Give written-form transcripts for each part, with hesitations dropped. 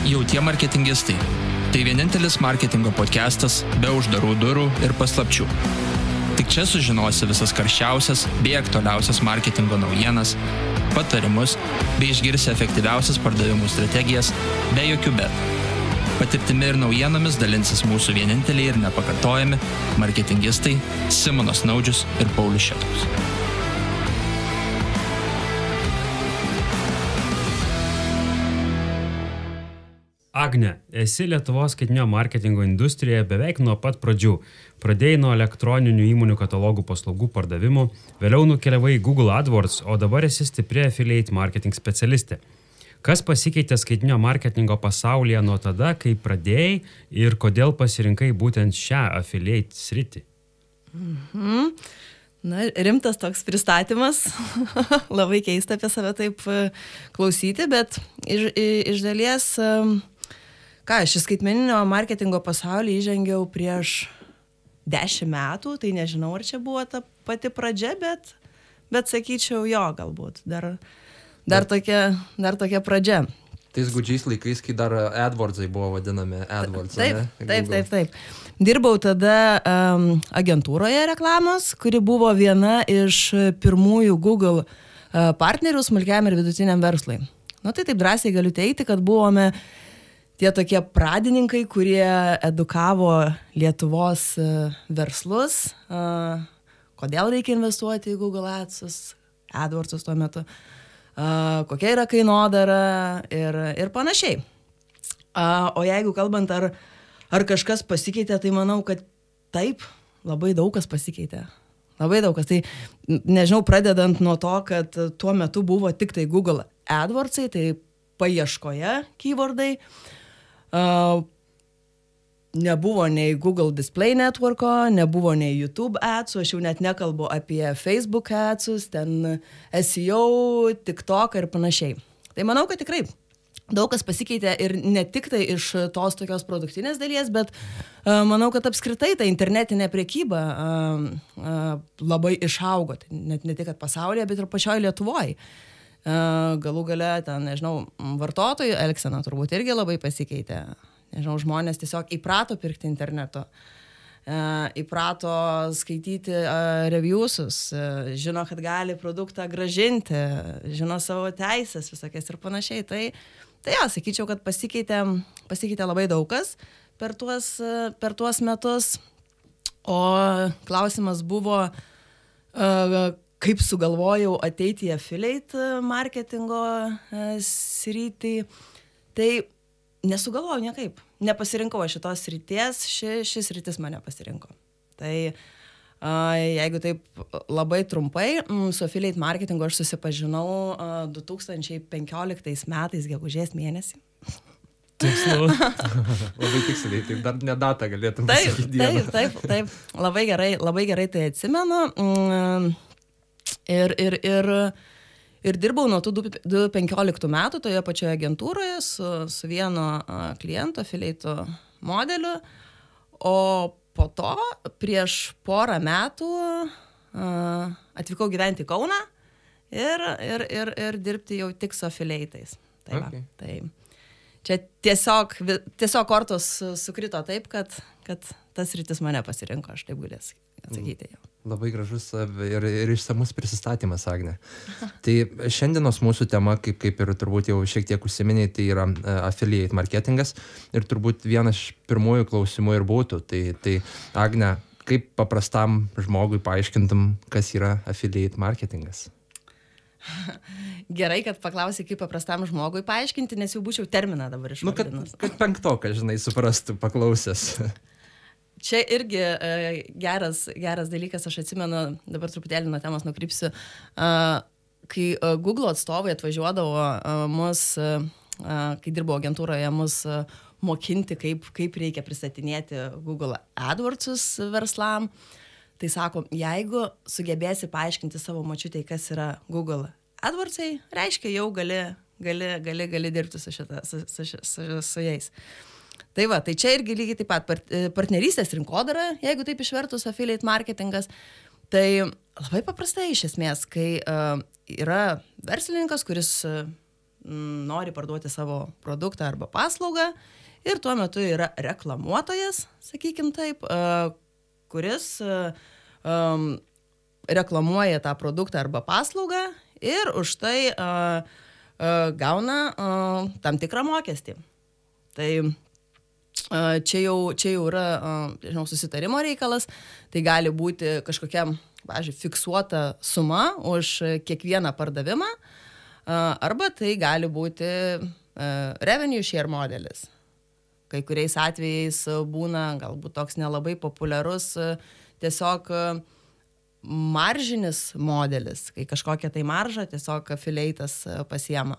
Jau tie marketingistai. Tai vienintelis marketingo podcastas be uždarų durų ir paslapčių. Tik čia sužinosi visas karščiausias bei aktualiausias marketingo naujienas, patarimus bei išgirsi efektyviausias pardavimų strategijas be jokių bet. Patirtimi ir naujienomis dalinsis mūsų vieninteliai ir nepakartojami marketingistai Simonas Naudžius ir Paulius Šetkus. Agne, esi Lietuvos skaitmeninio marketingo industrijoje beveik nuo pat pradžių. Pradėjai nuo elektroninių įmonių katalogų paslaugų pardavimų, vėliau nukeliavai į Google AdWords, o dabar esi stipri affiliate marketing specialistė. Kas pasikeitė skaitmeninio marketingo pasaulyje nuo tada, kai pradėjai ir kodėl pasirinkai būtent šią affiliate sritį? Na, rimtas toks pristatymas. Labai keista apie save taip klausyti, bet iš dalies... Šį skaitmeninio marketingo pasaulį įžengiau prieš 10 metų, tai nežinau, ar čia buvo ta pati pradžia, bet sakyčiau, jo, galbūt, dar tokia pradžia. Tais gudžiais laikais, kai dar AdWordsai buvo vadinami AdWords. Taip. Dirbau tada agentūroje reklamos, kuri buvo viena iš pirmųjų Google partnerių smulkiam ir vidutiniam verslui. Nu, tai taip drąsiai galiu teigti, kad buvome tie tokie pradininkai, kurie edukavo Lietuvos verslus, kodėl reikia investuoti į Google AdWordsus tuo metu, kokia yra kainodara ir panašiai. O jeigu kalbant, ar kažkas pasikeitė, tai manau, kad taip, labai daug kas pasikeitė. Labai daug kas. Tai, nežinau, pradedant nuo to, kad tuo metu buvo tik tai Google AdWordsai, tai paieškoje keywordai, nebuvo nei Google Display Networko, nebuvo nei YouTube adsų, aš jau net nekalbu apie Facebook adsus, ten SEO, TikTok ir panašiai. Tai manau, kad tikrai daug kas pasikeitė ir ne tik tai iš tos tokios produktinės dalies, bet manau, kad apskritai ta internetinė prekyba labai išaugo, ne tik kad pasaulyje, bet ir pačioje Lietuvoje. Galų gale, ten, nežinau, vartotojų elgsena turbūt irgi labai pasikeitė. Nežinau, žmonės tiesiog įprato pirkti internetu, įprato skaityti reviewsus, žino, kad gali produktą grąžinti, žino savo teisės visokias ir panašiai. Tai ja, sakyčiau, kad pasikeitė labai daug kas per tuos metus. O klausimas buvo, kaip sugalvojau ateiti į affiliate marketingo sritį, tai nesugalvojau niekaip. Nepasirinkau šitos srities, šis sritis mane pasirinko. Tai jeigu taip labai trumpai, su affiliate marketingu aš susipažinau 2015 metais, gegužės mėnesį. Tikslu. Labai tiksliai, taip dar ne datą galėtum pasakyti dieną. Taip. Labai gerai tai atsimenu. Ir dirbau nuo tų 2015 metų toje pačioje agentūroje su vieno kliento affiliate modeliu, o po to prieš porą metų atvykau gyventi į Kauną ir dirbti jau tik su affiliate'ais. Tai čia tiesiog kortos sukrito taip, kad tas rytis mane pasirinko, aš taip galės atsakyti jau. Labai gražus ir išsamus prisistatymas, Agne. Tai šiandienos mūsų tema, kaip ir turbūt jau šiek tiek užsiminėjai, tai yra affiliate marketingas. Ir turbūt vienas iš pirmųjų klausimų ir būtų. Tai Agne, kaip paprastam žmogui paaiškintum, kas yra affiliate marketingas? Gerai, kad paklausai, kaip paprastam žmogui paaiškinti, nes jau būčiau terminą dabar išvardinus. Kad penktokas, žinai, suprastų paklausęs. Čia irgi geras dalykas, aš atsimenu, dabar truputėlį nuo temos nukrypsiu, kai Google atstovai atvažiuodavo mus, kai dirbo agentūroje, mus mokinti, kaip reikia pristatinėti Google AdWordsus verslam, tai sako, jeigu sugebėsi paaiškinti savo močiutei, kas yra Google AdWordsai, reiškia jau gali dirbti su jais. Tai va, tai čia irgi lygiai taip pat partnerystės rinkodara, jeigu taip išvertus affiliate marketingas, tai labai paprastai iš esmės, kai yra verslininkas, kuris nori parduoti savo produktą arba paslaugą ir tuo metu yra reklamuotojas, sakykim taip, kuris reklamuoja tą produktą arba paslaugą ir už tai gauna tam tikrą mokestį. Tai čia jau yra, žinau, susitarimo reikalas, tai gali būti kažkokia, pavyzdžiui, fiksuota suma už kiekvieną pardavimą, arba tai gali būti revenue share modelis. Kai kuriais atvejais būna galbūt toks nelabai populiarus tiesiog maržinis modelis, kai kažkokia tai marža tiesiog affiliate'as pasiema.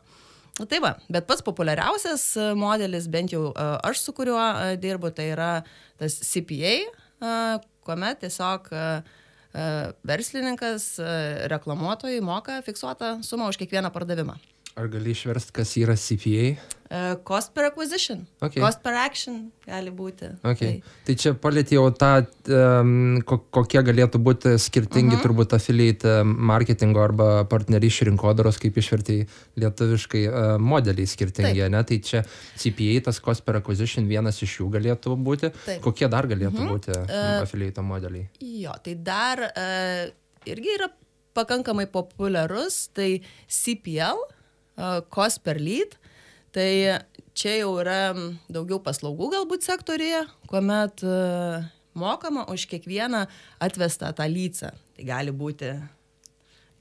Tai va, bet pats populiariausias modelis, bent jau aš su kuriuo dirbu, tai yra tas CPA, kuomet tiesiog verslininkas reklamuotojui moka fiksuotą sumą už kiekvieną pardavimą. Ar gali išversti, kas yra CPA? Cost per acquisition, Okay. cost per action gali būti. Okay. Tai čia palėtė jau tą, kokie galėtų būti skirtingi turbūt affiliate marketingo arba partnerysčių rinkodaros, kaip išverti lietuviškai, modeliai skirtingi, ne? Tai čia CPA, tas cost per acquisition, vienas iš jų galėtų būti. Taip. Kokie dar galėtų būti affiliate modeliai? Jo, tai dar irgi yra pakankamai populiarus, tai CPL, cost per lead. Tai čia jau yra daugiau paslaugų galbūt sektorija, kuomet mokama už kiekvieną atvestą tą lydsą. Tai gali būti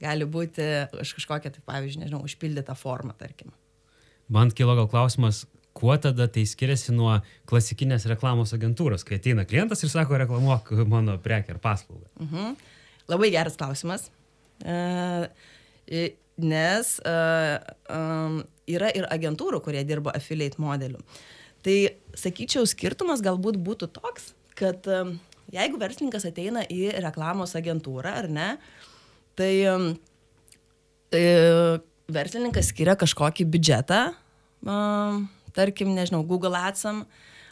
už kažkokią, tai pavyzdžiui, nežinau, užpildytą formą, tarkim. Man kilo gal klausimas, kuo tada tai skiriasi nuo klasikinės reklamos agentūros, kai ateina klientas ir sako, reklamuok mano prekę ar paslaugą. Labai geras klausimas. Nes yra ir agentūrų, kurie dirba affiliate modeliu. Tai, sakyčiau, skirtumas galbūt būtų toks, kad jeigu verslininkas ateina į reklamos agentūrą, ar ne, tai verslininkas skiria kažkokį biudžetą, tarkim, nežinau, Google Ads'am,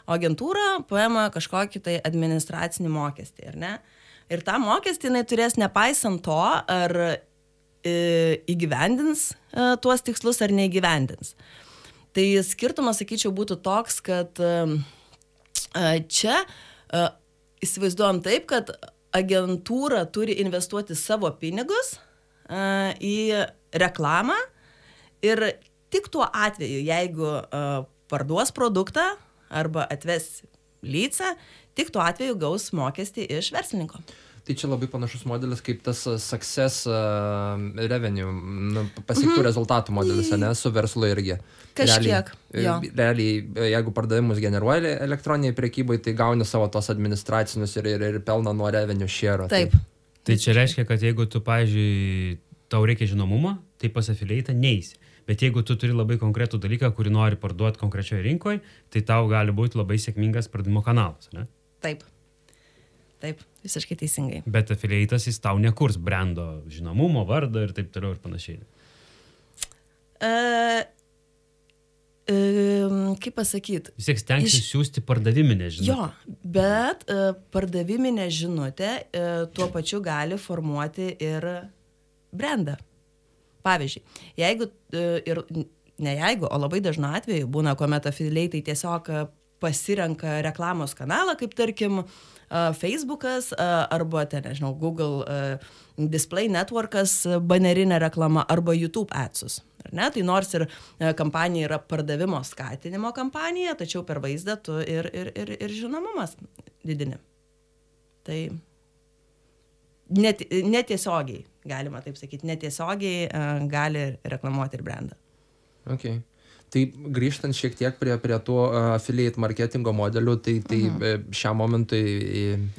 o agentūra paima kažkokį tai administracinį mokestį, ar ne? Ir tą mokestį jinai turės nepaisant to, ar įgyvendins tuos tikslus ar neįgyvendins. Tai skirtumas, sakyčiau, būtų toks, kad čia įsivaizduojam taip, kad agentūra turi investuoti savo pinigus į reklamą ir tik tuo atveju, jeigu parduos produktą arba atves lydsą, tik tuo atveju gaus mokestį iš verslininko. Tai čia labai panašus modelis kaip tas success revenue, pasiektų rezultatų modelis, ne, su verslu irgi. Kažkiek, jo. Realiai, jeigu pardavimus generuoja elektroniniai prekybai, tai gauni savo tos administracinius ir pelną nuo revenue share. Taip. Tai čia reiškia, kad jeigu tu, pavyzdžiui, tau reikia žinomumo, tai pas affiliate'ą neisi. Bet jeigu tu turi labai konkretų dalyką, kurį nori parduoti konkrečioje rinkoje, tai tau gali būti labai sėkmingas pardavimo kanalas, ne? Taip. Taip, visiškai teisingai. Bet affiliate'as jis tau nekurs brando žinomumo, vardo ir taip toliau ir panašiai. Kaip pasakyti? Vis tiek stengsis siūsti pardaviminę žinutę. Jo, bet pardaviminė žinutė tuo pačiu gali formuoti ir brandą. Pavyzdžiui, jeigu ir ne jeigu, o labai dažnu atveju būna, kuomet affiliate'ai tiesiog pasirenka reklamos kanalą, kaip tarkim Facebookas arba, nežinau, Google Display Networkas, banerinė reklama arba YouTube adsus. Ar ne? Tai nors ir kampanija yra pardavimo skatinimo kampanija, tačiau per vaizdą tu ir žinomumas didini. Tai netiesiogiai, galima taip sakyti, netiesiogiai gali reklamuoti ir brandą. Okay. Tai grįžtant šiek tiek prie to affiliate marketingo modelių, tai šiam momentui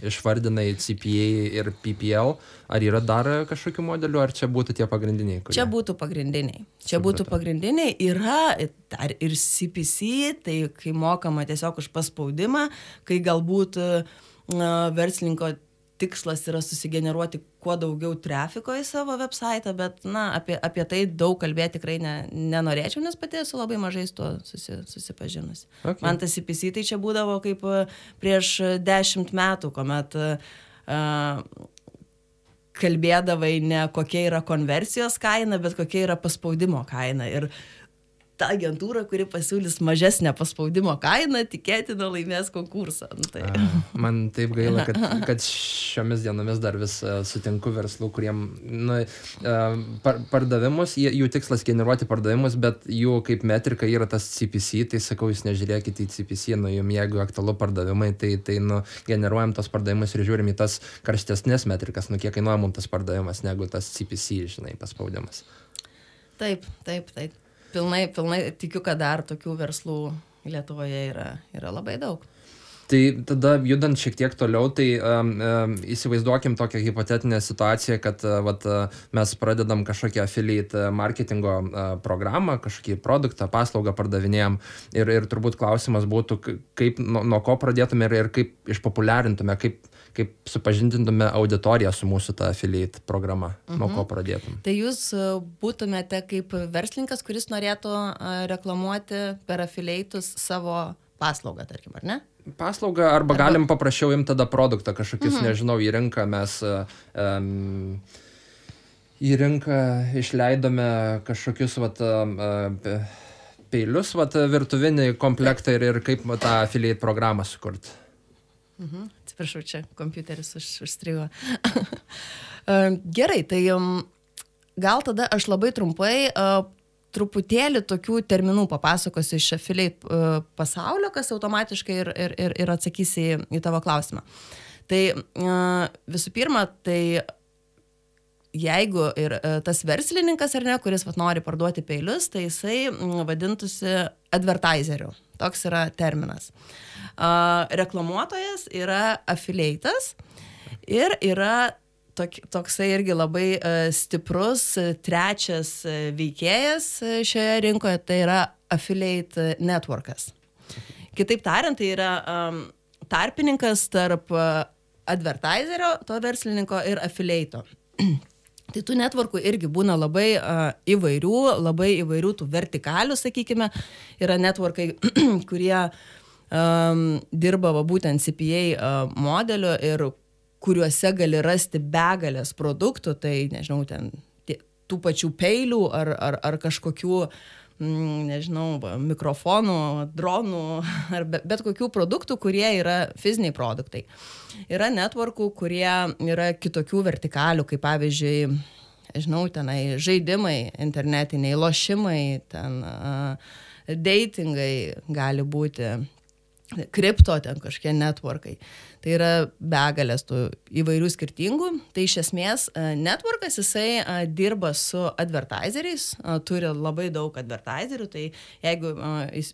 išvardinai CPA ir PPL. Ar yra dar kažkokių modelių, ar čia būtų tie pagrindiniai? Čia būtų pagrindiniai. Čia būtų pagrindiniai. Yra dar ir CPC, tai kai mokama tiesiog už paspaudimą, kai galbūt verslininko tikslas yra susigeneruoti kuo daugiau trafiko į savo website, bet apie tai daug kalbėti tikrai nenorėčiau, nes pati esu labai mažai su tuo susipažinusi. Okay. Man tas CPC tai čia būdavo kaip prieš 10 metų, kuomet kalbėdavai ne kokia yra konversijos kaina, bet kokia yra paspaudimo kaina. Ir ta agentūra, kuri pasiūlys mažesnę paspaudimo kainą, tikėtina laimės konkursą. Tai. Man taip gaila, kad šiomis dienomis dar vis sutinku verslų, kuriem pardavimus, jų tikslas generuoti pardavimus, bet jų kaip metrika yra tas CPC, tai sakau, jūs nežiūrėkite į CPC, jums jeigu aktualu pardavimai, tai generuojam tos pardavimus ir žiūrim į tas karštesnės metrikas, kiek kainuoja mums tas pardavimas, negu tas CPC, paspaudimas. Taip. Pilnai tikiu, kad dar tokių verslų Lietuvoje yra labai daug. Tai tada judant šiek tiek toliau, tai įsivaizduokim tokią hipotetinę situaciją, kad mes pradedam kažkokią affiliate marketingo programą, kažkokį produktą, paslaugą pardavinėjam ir turbūt klausimas būtų, kaip, nuo ko pradėtume ir kaip išpopuliarintume, kaip supažindintume auditoriją su mūsų ta affiliate programa, nuo ko pradėtum. Tai jūs būtumėte kaip verslininkas, kuris norėtų reklamuoti per affiliatus savo paslaugą, tarkim, ar ne? Paslaugą, arba galim paprašiau imti tada produktą kažkokius, nežinau, į rinką mes į rinką išleidome kažkokius peilius, virtuvinį komplektą ir kaip tą affiliate programą sukurti. Atsiprašau, čia kompiuteris užstrigo. Gerai, tai gal tada aš labai trumpai truputėlį tokių terminų papasakosiu iš affiliate pasaulio, kas automatiškai ir atsakys į tavo klausimą. Tai visų pirma, tai jeigu ir tas verslininkas ar ne, kuris nori parduoti peilius, tai jisai vadintųsi advertiseriu. Toks yra terminas. Reklamuotojas yra affiliatas ir yra toksai irgi labai stiprus trečias veikėjas šioje rinkoje, tai yra affiliate networkas. Kitaip tariant, tai yra tarpininkas tarp advertiserio, to verslininko ir affiliato. Tai tų networkų irgi būna labai įvairių tų vertikalių, sakykime, yra networkai, kurie dirba būtent CPA modeliu ir kuriuose gali rasti begalės produktų, tai nežinau, ten tų pačių peilių ar kažkokių, nežinau, mikrofonų, dronų, ar bet kokių produktų, kurie yra fiziniai produktai. Yra networkų, kurie yra kitokių vertikalių, kaip pavyzdžiui, žinau, tenai žaidimai, internetiniai, lošimai, ten datingai gali būti, kripto ten kažkokie networkai. Tai yra begalės tų įvairių skirtingų. Tai iš esmės networkas jisai dirba su advertiseriais, turi labai daug advertiserių, tai jeigu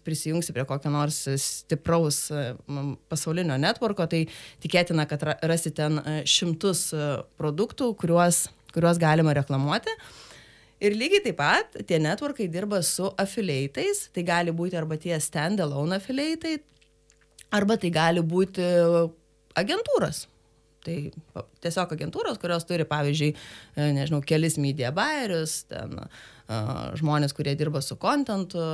prisijungsi prie kokio nors stipraus pasaulinio networko, tai tikėtina, kad rasi ten šimtus produktų, kuriuos galima reklamuoti. Ir lygiai taip pat tie networkai dirba su affiliatais, tai gali būti arba tie stand-alone affiliatai, arba tai gali būti agentūros. Tai tiesiog agentūros, kurios turi, pavyzdžiui, nežinau, kelis media buyerius, ten žmonės, kurie dirba su contentu,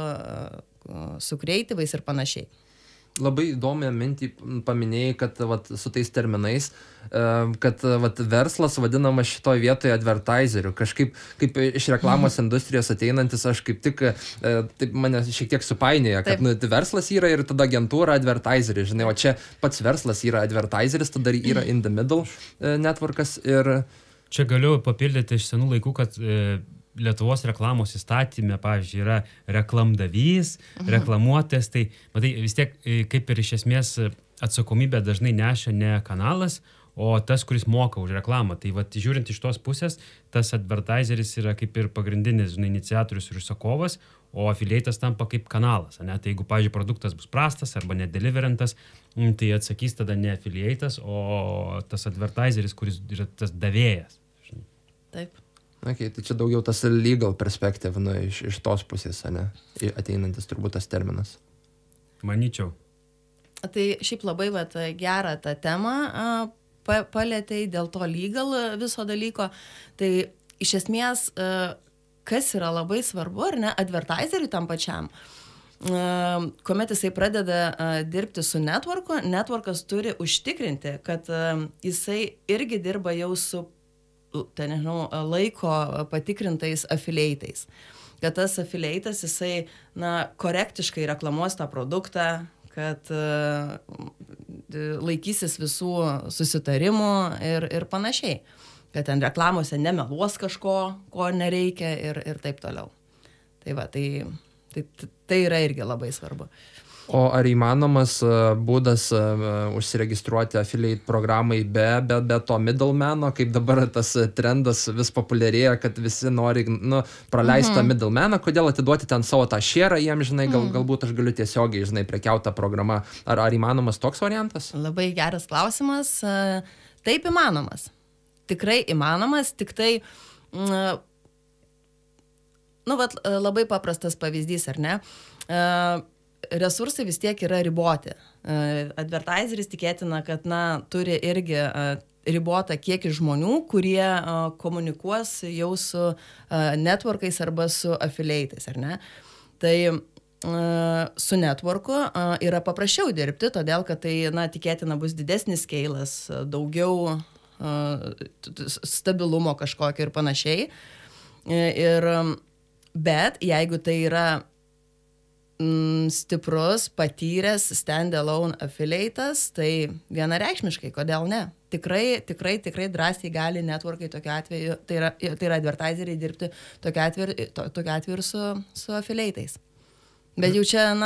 su creatyvais ir panašiai. Labai įdomią mintį paminėjai, kad su tais terminais, kad verslas vadinamas šitoj vietoje advertiseriu. Kažkaip kaip iš reklamos industrijos ateinantis, aš kaip tik, taip mane šiek tiek supainioja, kad verslas yra ir tada agentūra advertiseris. Žinai, o čia pats verslas yra advertiseris, tada yra in the middle networkas. Ir čia galiu papildyti iš senų laikų, kad Lietuvos reklamos įstatyme, pavyzdžiui, yra reklamdavys, reklamuotojas, tai matai, vis tiek kaip ir iš esmės atsakomybę dažnai neša ne kanalas, o tas, kuris moka už reklamą. Tai žiūrint iš tos pusės, tas advertiseris yra kaip ir pagrindinis, iniciatorius ir užsakovas, o affiliatas tampa kaip kanalas. Ne? Tai jeigu, pavyzdžiui, produktas bus prastas arba nedeliverantas, tai atsakys tada ne affiliatas, o tas advertiseris, kuris yra tas davėjas. Taip. Okay, tai čia daugiau tas legal perspektyv, iš tos pusės, ne? Ateinantis turbūt tas terminas. Manyčiau. Tai šiaip labai gerą tą temą palėtei dėl to legal viso dalyko. Tai iš esmės, kas yra labai svarbu, ar ne, advertiseriui tam pačiam, kuomet jisai pradeda dirbti su networku, networkas turi užtikrinti, kad jisai irgi dirba jau su laiko patikrintais affiliatais. kad tas affiliate'as jisai, korektiškai reklamuos tą produktą, kad laikysis visų susitarimų ir panašiai. Kad ten reklamose nemeluos kažko, ko nereikia ir taip toliau. Tai va, tai yra irgi labai svarbu. O ar įmanomas būdas užsiregistruoti affiliate programai be to middlemano, kaip dabar tas trendas vis populiarėja, kad visi nori praleisti tą middlemaną, kodėl atiduoti ten savo tą share jiem, žinai, galbūt aš galiu tiesiogiai, žinai, prekiauti tą programą. Ar įmanomas toks variantas? Labai geras klausimas. Taip įmanomas. Tikrai įmanomas, tik tai, labai paprastas pavyzdys, ar ne? Resursai vis tiek yra riboti. Advertiseris tikėtina, kad, turi irgi ribotą kiekį žmonių, kurie komunikuos jau su networkais arba su affiliate'ais, ar ne? Tai su networku yra paprasčiau dirbti, todėl, kad tai, tikėtina bus didesnis scale'as, daugiau stabilumo kažkokio ir panašiai. Bet jeigu tai yra stiprus, patyręs stand-alone affiliate'as, tai vienareikšmiškai, kodėl ne? Tikrai drąsiai gali networkai tokiu atveju, tai yra advertiseriai dirbti tokiu atveju ir su affiliate'ais. Bet jau čia,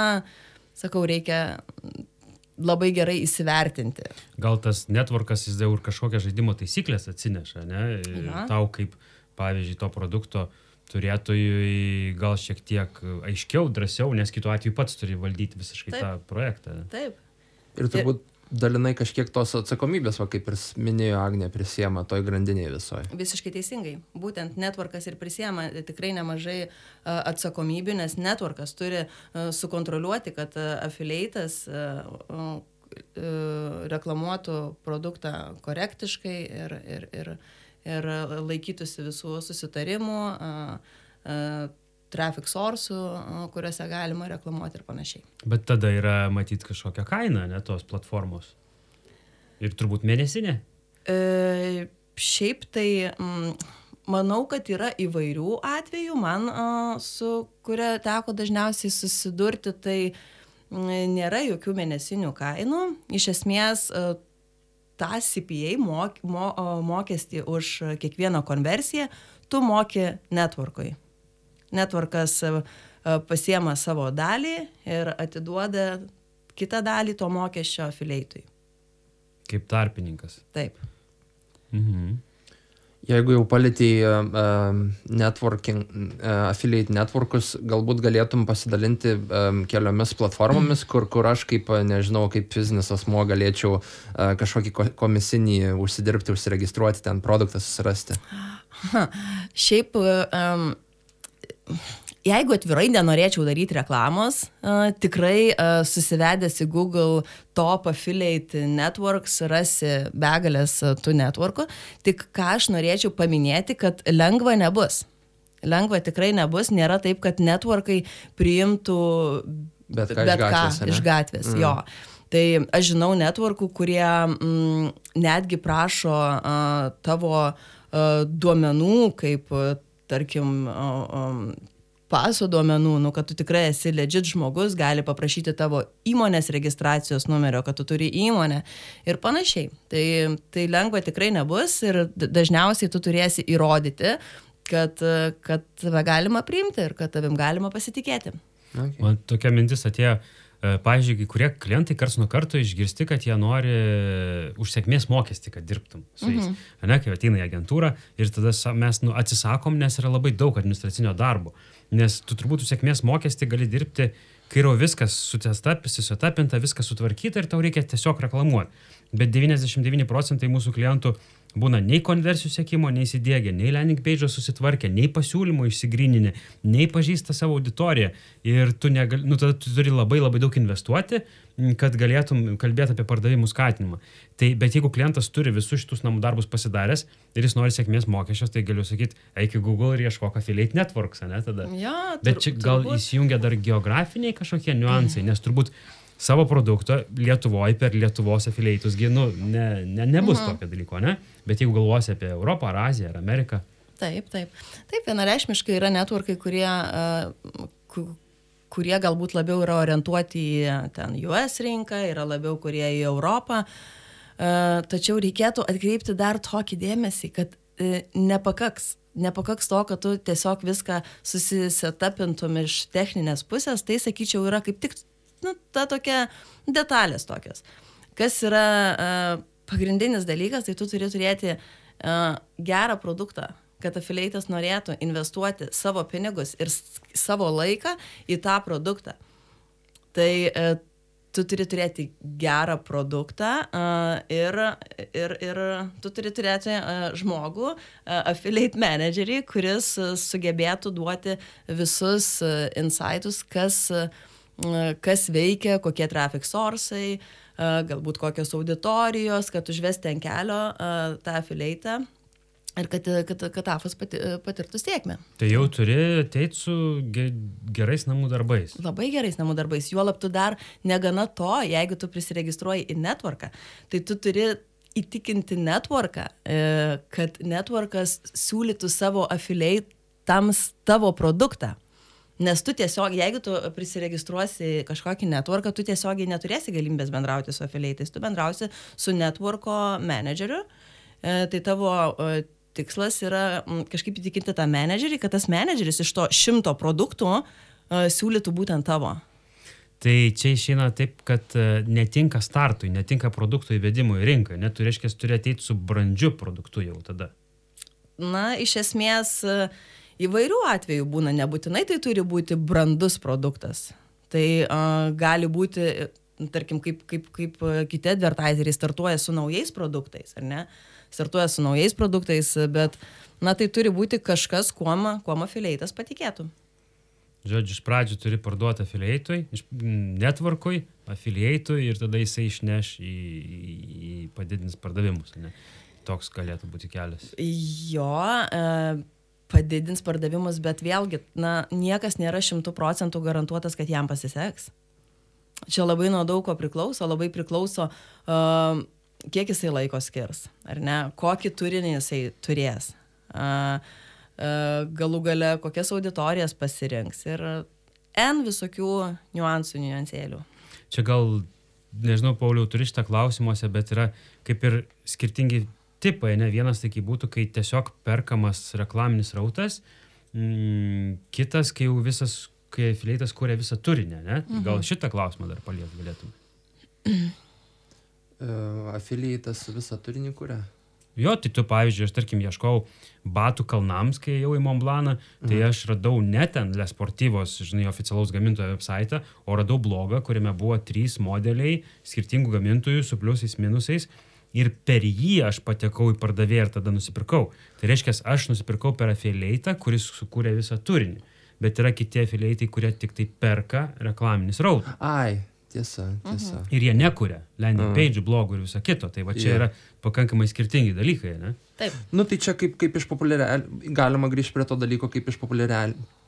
sakau, reikia labai gerai įsivertinti. Gal tas networkas jis jau ir kažkokią žaidimo taisyklės atsineša, ne? Tau kaip, pavyzdžiui, to produkto turėtojui gal šiek tiek aiškiau, drąsiau, nes kitu atveju pats turi valdyti visiškai tą projektą. Taip. Ir turbūt dalinai kažkiek tos atsakomybės, kaip ir minėjo Agnė, prisiema toj grandinėje visoje. Visiškai teisingai. Būtent networkas ir prisiema tikrai nemažai atsakomybių, nes networkas turi sukontroliuoti, kad affiliate'as reklamuotų produktą korektiškai ir laikytųsi visų susitarimų, traffic source'ų, kuriuose galima reklamuoti ir panašiai. Bet tada yra matyti kažkokią kainą, ne, tos platformos. Ir turbūt mėnesinė? Šiaip tai manau, kad yra įvairių atvejų. Man, su kuria teko dažniausiai susidurti, tai nėra jokių mėnesinių kainų. Iš esmės, tą CPA mokestį už kiekvieną konversiją tu moki networkui. Networkas pasiema savo dalį ir atiduoda kitą dalį to mokesčio affiliate'ui. Kaip tarpininkas. Taip. Jeigu jau palėtėjai affiliate networkus, galbūt galėtum pasidalinti keliomis platformomis, kur aš kaip, nežinau, kaip fizinis asmuo galėčiau kažkokį komisinį užsidirbti, užsiregistruoti, ten produktą susirasti. Šiaip, jeigu atvirai nenorėčiau daryti reklamos, tikrai susivedęs į Google Top Affiliate Networks rasi begalės tų networkų. Tik ką aš norėčiau paminėti, kad lengva nebus. Lengva tikrai nebus. Nėra taip, kad networkai priimtų bet ką iš gatvės. Jo. Tai aš žinau networkų, kurie netgi prašo tavo duomenų, kaip, tarkim, paso duomenų, kad tu tikrai esi legit žmogus, gali paprašyti tavo įmonės registracijos numerio, kad tu turi įmonę ir panašiai. Tai lengva tikrai nebus ir dažniausiai tu turėsi įrodyti, kad tave galima priimti ir kad tavim galima pasitikėti. Okay. Man tokia mintis atėjo, pavyzdžiui, kai kurie klientai karts nuo karto išgirsti, kad jie nori už sėkmės mokestį, kad dirbtum su jais. Ne, kai ateina į agentūrą ir tada mes atsisakom, nes yra labai daug administracinio darbo. Nes tu turbūt už sėkmės mokestį gali dirbti, kai yra viskas susitapinta, viskas sutvarkyta ir tau reikia tiesiog reklamuoti. Bet 99% mūsų klientų būna nei konversijų sekimo, nei įsidėgę, nei landing page'o susitvarkę, nei pasiūlymų išsigryninę, nei pažįsta savo auditoriją. Ir tu tada tu turi labai daug investuoti, kad galėtum kalbėti apie pardavimų skatinimą. Bet jeigu klientas turi visus šitus namų darbus pasidaręs ir jis nori sėkmės mokesčios, tai galiu sakyti, eik į Google ir ieškok affiliate networks, ne tada. Ja, bet čia gal įsijungia dar geografiniai kažkokie niuansai, nes turbūt savo produkto Lietuvoje per Lietuvos affiliate'us nebus tokio dalyko, ne? Bet jeigu galvosi apie Europą, ar Aziją, ar Ameriką. Taip, vienareikšmiškai yra networkai, kurie galbūt labiau yra orientuoti į ten US rinką, yra labiau kurie į Europą. Tačiau reikėtų atkreipti dar tokį dėmesį, kad nepakaks to, kad tu tiesiog viską susisetapintum iš techninės pusės, tai sakyčiau yra kaip tik ta tokia detalės tokios. Kas yra pagrindinis dalykas, tai tu turi turėti gerą produktą, kad affiliate'as norėtų investuoti savo pinigus ir savo laiką į tą produktą. Tai tu turi turėti gerą produktą ir tu turi turėti žmogų, affiliate managerį, kuris sugebėtų duoti visus insightus, kas veikia, kokie traffic source'ai, galbūt kokios auditorijos, kad užvesti ant kelio tą affiliate'ą. Ir kad AFAS patirtų sėkmę. Tai jau turi ateiti su gerais namų darbais. Labai gerais namų darbais. Juolab tu dar negana to, jeigu tu prisiregistruoji į networką, tai tu turi įtikinti networką, kad networkas siūlytų savo affiliate'ams tavo produktą. Nes tu tiesiog, jeigu tu prisiregistruosi kažkokį networką, tu tiesiogiai neturėsi galimybės bendrauti su affiliate'ais. Tu bendrausi su networko menedžeriu. Tai tavo tikslas yra kažkaip įtikinti tą menedžerį, kad tas menedžeris iš to 100 produktų siūlytų būtent tavo. Tai čia išeina taip, kad netinka startui, netinka produktų įvedimui į rinką, net tu reiškia turi ateiti su brandžiu produktu jau tada. Na, iš esmės įvairių atvejų būna, nebūtinai tai turi būti brandus produktas. Tai gali būti, tarkim, kaip kiti advertiseriai startuoja su naujais produktais, ar ne? Startuoja su naujais produktais, bet tai turi būti kažkas, kuom affiliate'as patikėtų. Žodžiu, iš pradžių turi parduoti affiliate'ui, network'ui, affiliate'ui ir tada jisai išneš į padidins pardavimus. Ne? Toks galėtų būti kelias. Jo, padidins pardavimus, bet vėlgi, niekas nėra 100% garantuotas, kad jam pasiseks. Čia labai nuo daug ko priklauso, kiek jisai laiko skirs, ar ne, kokį turinį jisai turės, galų gale kokias auditorijas pasirinks ir visokių niuansėlių. Čia gal, nežinau, Pauliau, turi šitą klausimuose, bet yra kaip ir skirtingi tipai, ne? Vienas tai būtų, kai tiesiog perkamas reklaminis rautas, kitas, kai jau kai affiliate'as kuria visą turinį, ne? Gal šitą klausimą dar paliet galėtum? Affiliate'as visą turinį kuria? Jo, tai tu, pavyzdžiui, aš tarkim ieškau batų kalnams, kai jau į Mont Blancą, tai aš radau ne ten Le Sportivos, oficialaus gamintojo website, o radau blogą, kuriame buvo 3 modeliai skirtingų gamintojų su pliusais, minusais. Ir per jį aš patekau į pardavėją ir tada nusipirkau. Tai reiškia, aš nusipirkau per affiliate'ą, kuris sukūrė visą turinį. Bet yra kiti affiliate'ai, kurie tik tai perka reklaminis rautą. Ai, tiesa. Ir jie nekuria landing page, blogų ir viso kito. Tai va čia yra pakankamai skirtingi dalykai, ne? Taip. Tai čia kaip galima grįžti prie to dalyko, kaip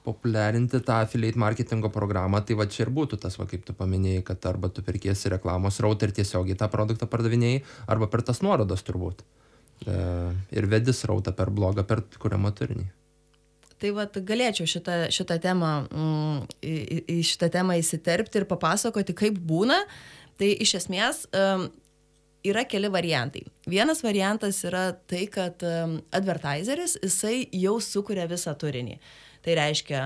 populiarinti tą affiliate marketingo programą, tai va čia ir būtų tas, va, kaip tu paminėjai, kad arba tu perkiesi reklamos rautą ir tiesiogiai tą produktą pardavinėjai, arba per tas nuorodas turbūt. Ir vedi srautą per blogą, per kuriamą turinį. Tai vat galėčiau šitą temą įsiterpti ir papasakoti, kaip būna. Tai iš esmės yra keli variantai. Vienas variantas yra tai, kad advertiseris, jisai jau sukuria visą turinį. Tai reiškia,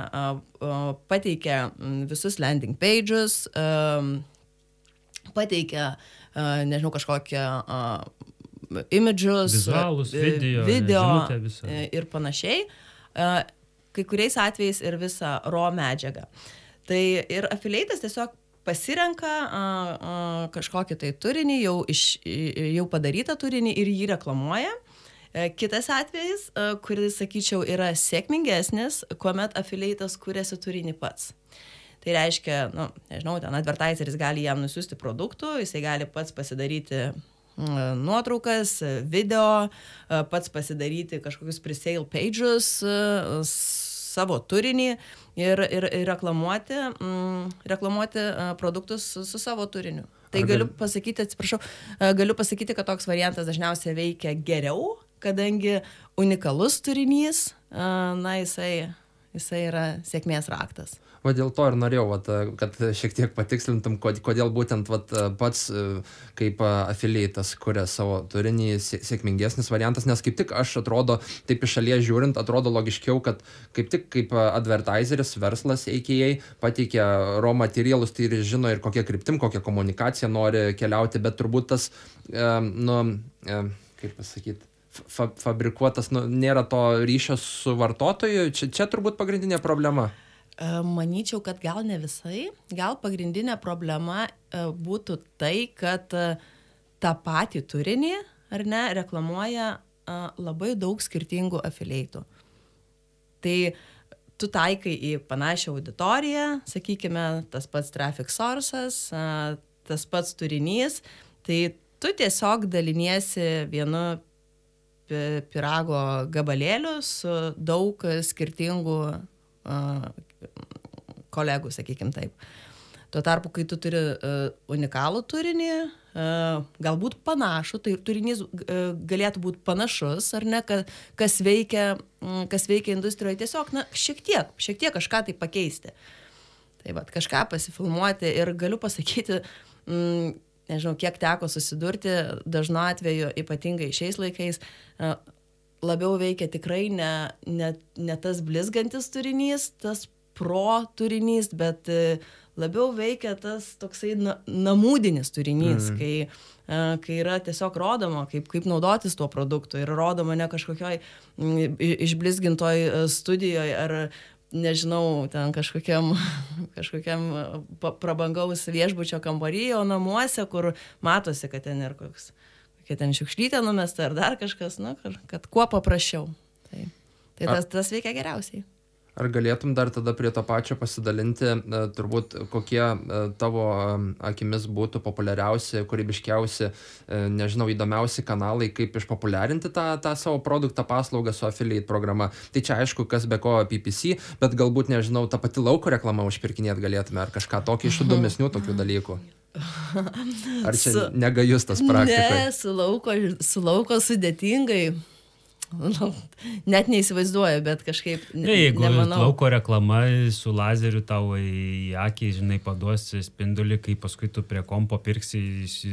pateikia visus landing pages, pateikia, nežinau, kažkokią images, vizualus, video žinutę visą. Ir panašiai. Kai kuriais atvejais ir visą raw medžiagą. Tai ir affiliate'as tiesiog pasirenka kažkokį tai turinį, jau padarytą turinį ir jį reklamuoja. Kitas atvejis, kuris, sakyčiau, yra sėkmingesnis, kuomet affiliate'as kuriasi turinį pats. Tai reiškia, nežinau, ten advertiseris gali jam nusiųsti produktų, jisai gali pats pasidaryti nuotraukas, video, pats pasidaryti kažkokius pre-sale pages, savo turinį ir reklamuoti produktus su savo turiniu. Tai galiu pasakyti, kad toks variantas dažniausiai veikia geriau, kadangi unikalus turinys, jisai yra sėkmės raktas. Va dėl to ir norėjau, kad šiek tiek patikslintum, kodėl būtent pats kaip affiliate'as kuria savo turinį sėkmingesnis variantas, nes kaip tik aš atrodo, taip iš šalies žiūrint, atrodo logiškiau, kad kaip tik kaip advertiseris, verslas AKA pateikia raw materialus, tai ir žino ir kokia kryptim, kokia komunikacija nori keliauti, bet turbūt tas, kaip pasakyti, fabrikuotas, nėra to ryšio su vartotoju, čia turbūt pagrindinė problema. Manyčiau, kad gal ne visai. Gal pagrindinė problema būtų tai, kad tą patį turinį, ar ne, reklamuoja labai daug skirtingų affiliate'ų. Tai tu taikai į panašią auditoriją, sakykime, tas pats traffic sources, tas pats turinys, tai tu tiesiog daliniesi vienu pyrago gabalėliu su daug skirtingų kolegų, sakykim taip. Tuo tarpu, kai tu turi unikalų turinį, galbūt panašų, tai turinys galėtų būti panašus, ar ne, kas veikia industrijoje, tiesiog, šiek tiek kažką tai pakeisti. Tai vat, kažką pasifilmuoti ir galiu pasakyti, nežinau, kiek teko susidurti, dažnu atveju, ypatingai šiais laikais, labiau veikia tikrai ne tas blizgantis turinys, tas pro turinys, bet labiau veikia tas toksai namūdinis turinys, kai yra tiesiog rodoma, kaip naudotis tuo produktu ir rodoma ne kažkokioj išblizgintoj studijoje ar, nežinau, ten kažkokiam prabangaus viešbučio kambaryje, o namuose, kur matosi, kad ten ir kokia ten šiukšlytė numesta ar dar kažkas, kad kuo paprasčiau. Tai tas veikia geriausiai. Ar galėtum dar tada prie to pačio pasidalinti, turbūt kokie tavo akimis būtų populiariausi, kūrybiškiausi, nežinau, įdomiausi kanalai, kaip išpopuliarinti tą savo produktą, paslaugą su affiliate programa. Tai čia aišku, kas be ko PPC, bet galbūt, nežinau, tą patį lauko reklamą užpirkinėti galėtume, ar kažką tokį iš įdomesnių tokių dalykų. Ar čia negajus tas praktikoje? Ne, su lauko sudėtingai. Net neįsivaizduoju, bet kažkaip jeigu nemanau. Lauko reklama su lazeriu tau į akį, žinai, paduosi spindulį, kai paskui tu prie kompo pirksi,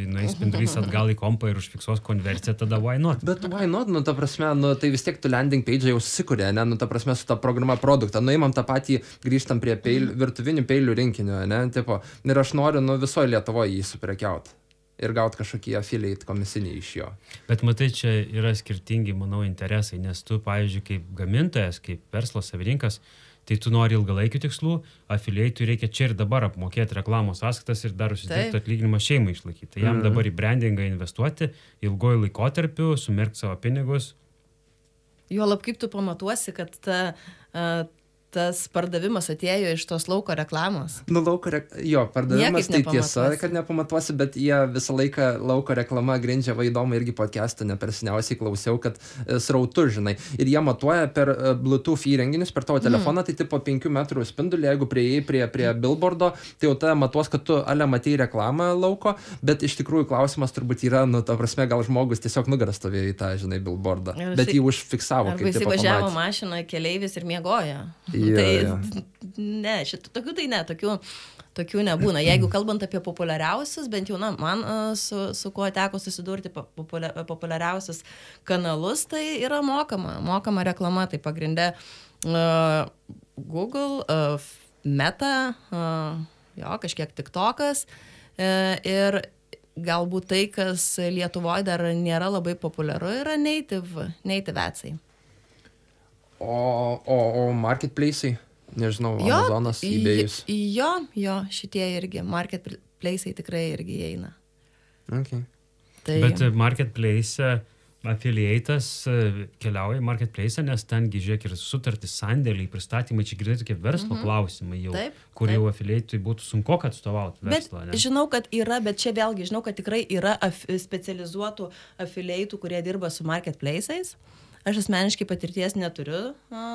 nueis spindulys atgal į kompą ir užfiksuos konversiją, tada why not? Bet why not? Ta prasme, tai vis tiek tu landing page jau susikūrė, ne? Ta prasme, su ta programa produktą. Nuimam tą patį, grįžtam prie virtuvinių peilių rinkinio, ne? Tipo, ir aš noriu visoje Lietuvoje jį suprekiauti ir gauti kažkokį affiliate komisinį iš jo. Bet matai, čia yra skirtingi, manau, interesai, nes tu, pavyzdžiui, kaip gamintojas, kaip verslo savininkas, tai tu nori ilgalaikių tikslų, affiliate'ui reikia čia ir dabar apmokėti reklamos sąskaitas ir dar užsidirbti atlyginimą šeimai išlaikyti. Tai jam dabar į brandingą investuoti, ilgojų laikotarpių, sumerkti savo pinigus. Juolab kaip tu pamatuosi, kad tas pardavimas atėjo iš tos lauko reklamos. Pardavimas tai tiesa, kad nepamatuosi, bet jie visą laiką lauko reklamą grindžia, įdomu irgi podcast'ą neperseniausiai klausiau, kad srautu, žinai, ir jie matuoja per Bluetooth įrenginius, per tavo telefoną, tai tipo 5 metrų spindulį, jeigu prieėjai prie billboardo, tai jau tada matuos, kad tu matei reklamą lauko, bet iš tikrųjų klausimas turbūt yra, ta prasme, gal žmogus tiesiog nugaras stovėjo į tą, žinai, billboardą, bet jį užfiksavo, kaip tipo pamatė. Arba įsivažiavo mašiną keleivis ir miegojo. Ne, tokių nebūna. Jeigu kalbant apie populiariausius, bent jau man su kuo teko susidurti populiariausius kanalus, tai yra mokama reklama, tai pagrinde Google, Meta, kažkiek TikTokas ir galbūt tai, kas Lietuvoje dar nėra labai populiaru, yra native adsai. O marketplace'ai, nežinau, Amazonas, eBay'us. Jo, šitie irgi, marketplace'ai tikrai irgi įeina. Okay. Bet marketplace'e affiliate'as keliauja į marketplace'ą, nes tengi, žiūrėk, ir sutartys, sandėliai, pristatymai, čia girdėti tokie verslo klausimai jau, kur jau affiliate'ui būtų sunku atstovauti verslą. Bet žinau, kad yra, bet čia vėlgi žinau, kad tikrai yra specializuotų affiliate'ų, kurie dirba su marketplace'ais. Aš asmeniškai patirties neturiu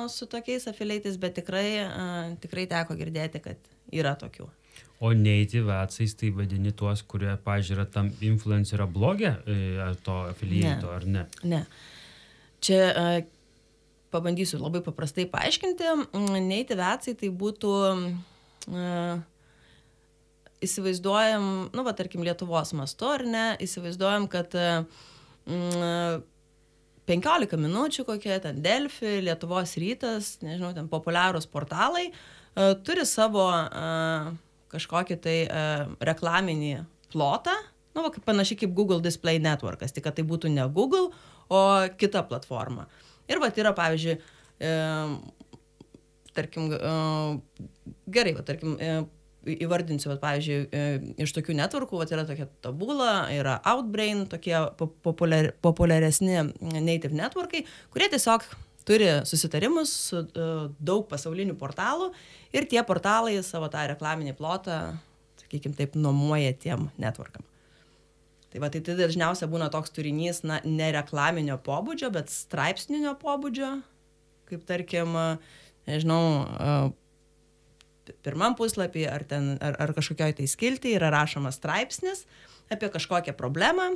su tokiais affiliate'ais, bet tikrai teko girdėti, kad yra tokių. O native adsais tai vadini tuos, kurie, pavyzdžiui, yra tam influencerio blogė to affiliate'o, ar ne? Ne. Čia pabandysiu labai paprastai paaiškinti. Native adsai tai būtų, įsivaizduojam, nu, va, tarkim, Lietuvos mastu, ar ne, įsivaizduojam, kad 15 minučių kokie, ten Delfi, Lietuvos rytas, nežinau, ten populiarūs portalai, turi savo kažkokį tai reklaminį plotą, nu, va, panašiai kaip Google Display Networkas, tik kad tai būtų ne Google, o kita platforma. Ir va, yra, pavyzdžiui, tarkim, gerai, va, tarkim, įvardinsiu, va, pavyzdžiui, iš tokių networkų, va, yra tokia Tabula, yra Outbrain, tokie populiaresni native networkai, kurie tiesiog turi susitarimus su daug pasaulinių portalų ir tie portalai savo tą reklaminį plotą, sakykime taip, nuomoja tiem networkam. Tai va, tai dažniausiai būna toks turinys, na, ne reklaminio pobūdžio, bet straipsninio pobūdžio, kaip tarkim, nežinau, pirmam puslapį ar kažkokioj tai skiltį yra rašomas straipsnis apie kažkokią problemą,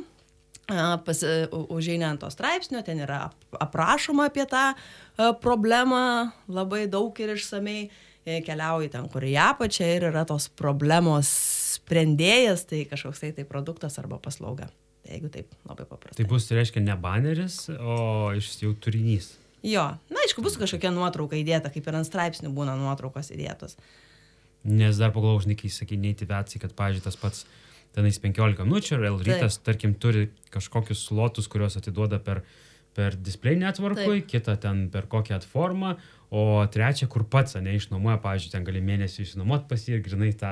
užeina ant to straipsnio, ten yra aprašoma apie tą problemą labai daug ir išsamei, keliauji ten, kur į apačią ir yra tos problemos sprendėjas, tai kažkoks tai produktas arba paslauga. Tai jeigu taip labai paprastai. Tai bus, tai reiškia, ne baneris, o jau turinys. Jo, na, aišku, bus kažkokia nuotrauka įdėta, kaip ir ant straipsnių būna nuotraukos įdėtos. Nes dar pagalvojau, žinai, kai sakai native adsai, kad, pavyzdžiui, tas pats tenais 15 minučių, ir rytas, tarkim, turi kažkokius slotus, kuriuos atiduoda per display networkui, kitą ten per kokią formą, o trečią, kur pats, išnuomoja, pavyzdžiui, ten gali mėnesį išnuomot pas jį ir grinai tą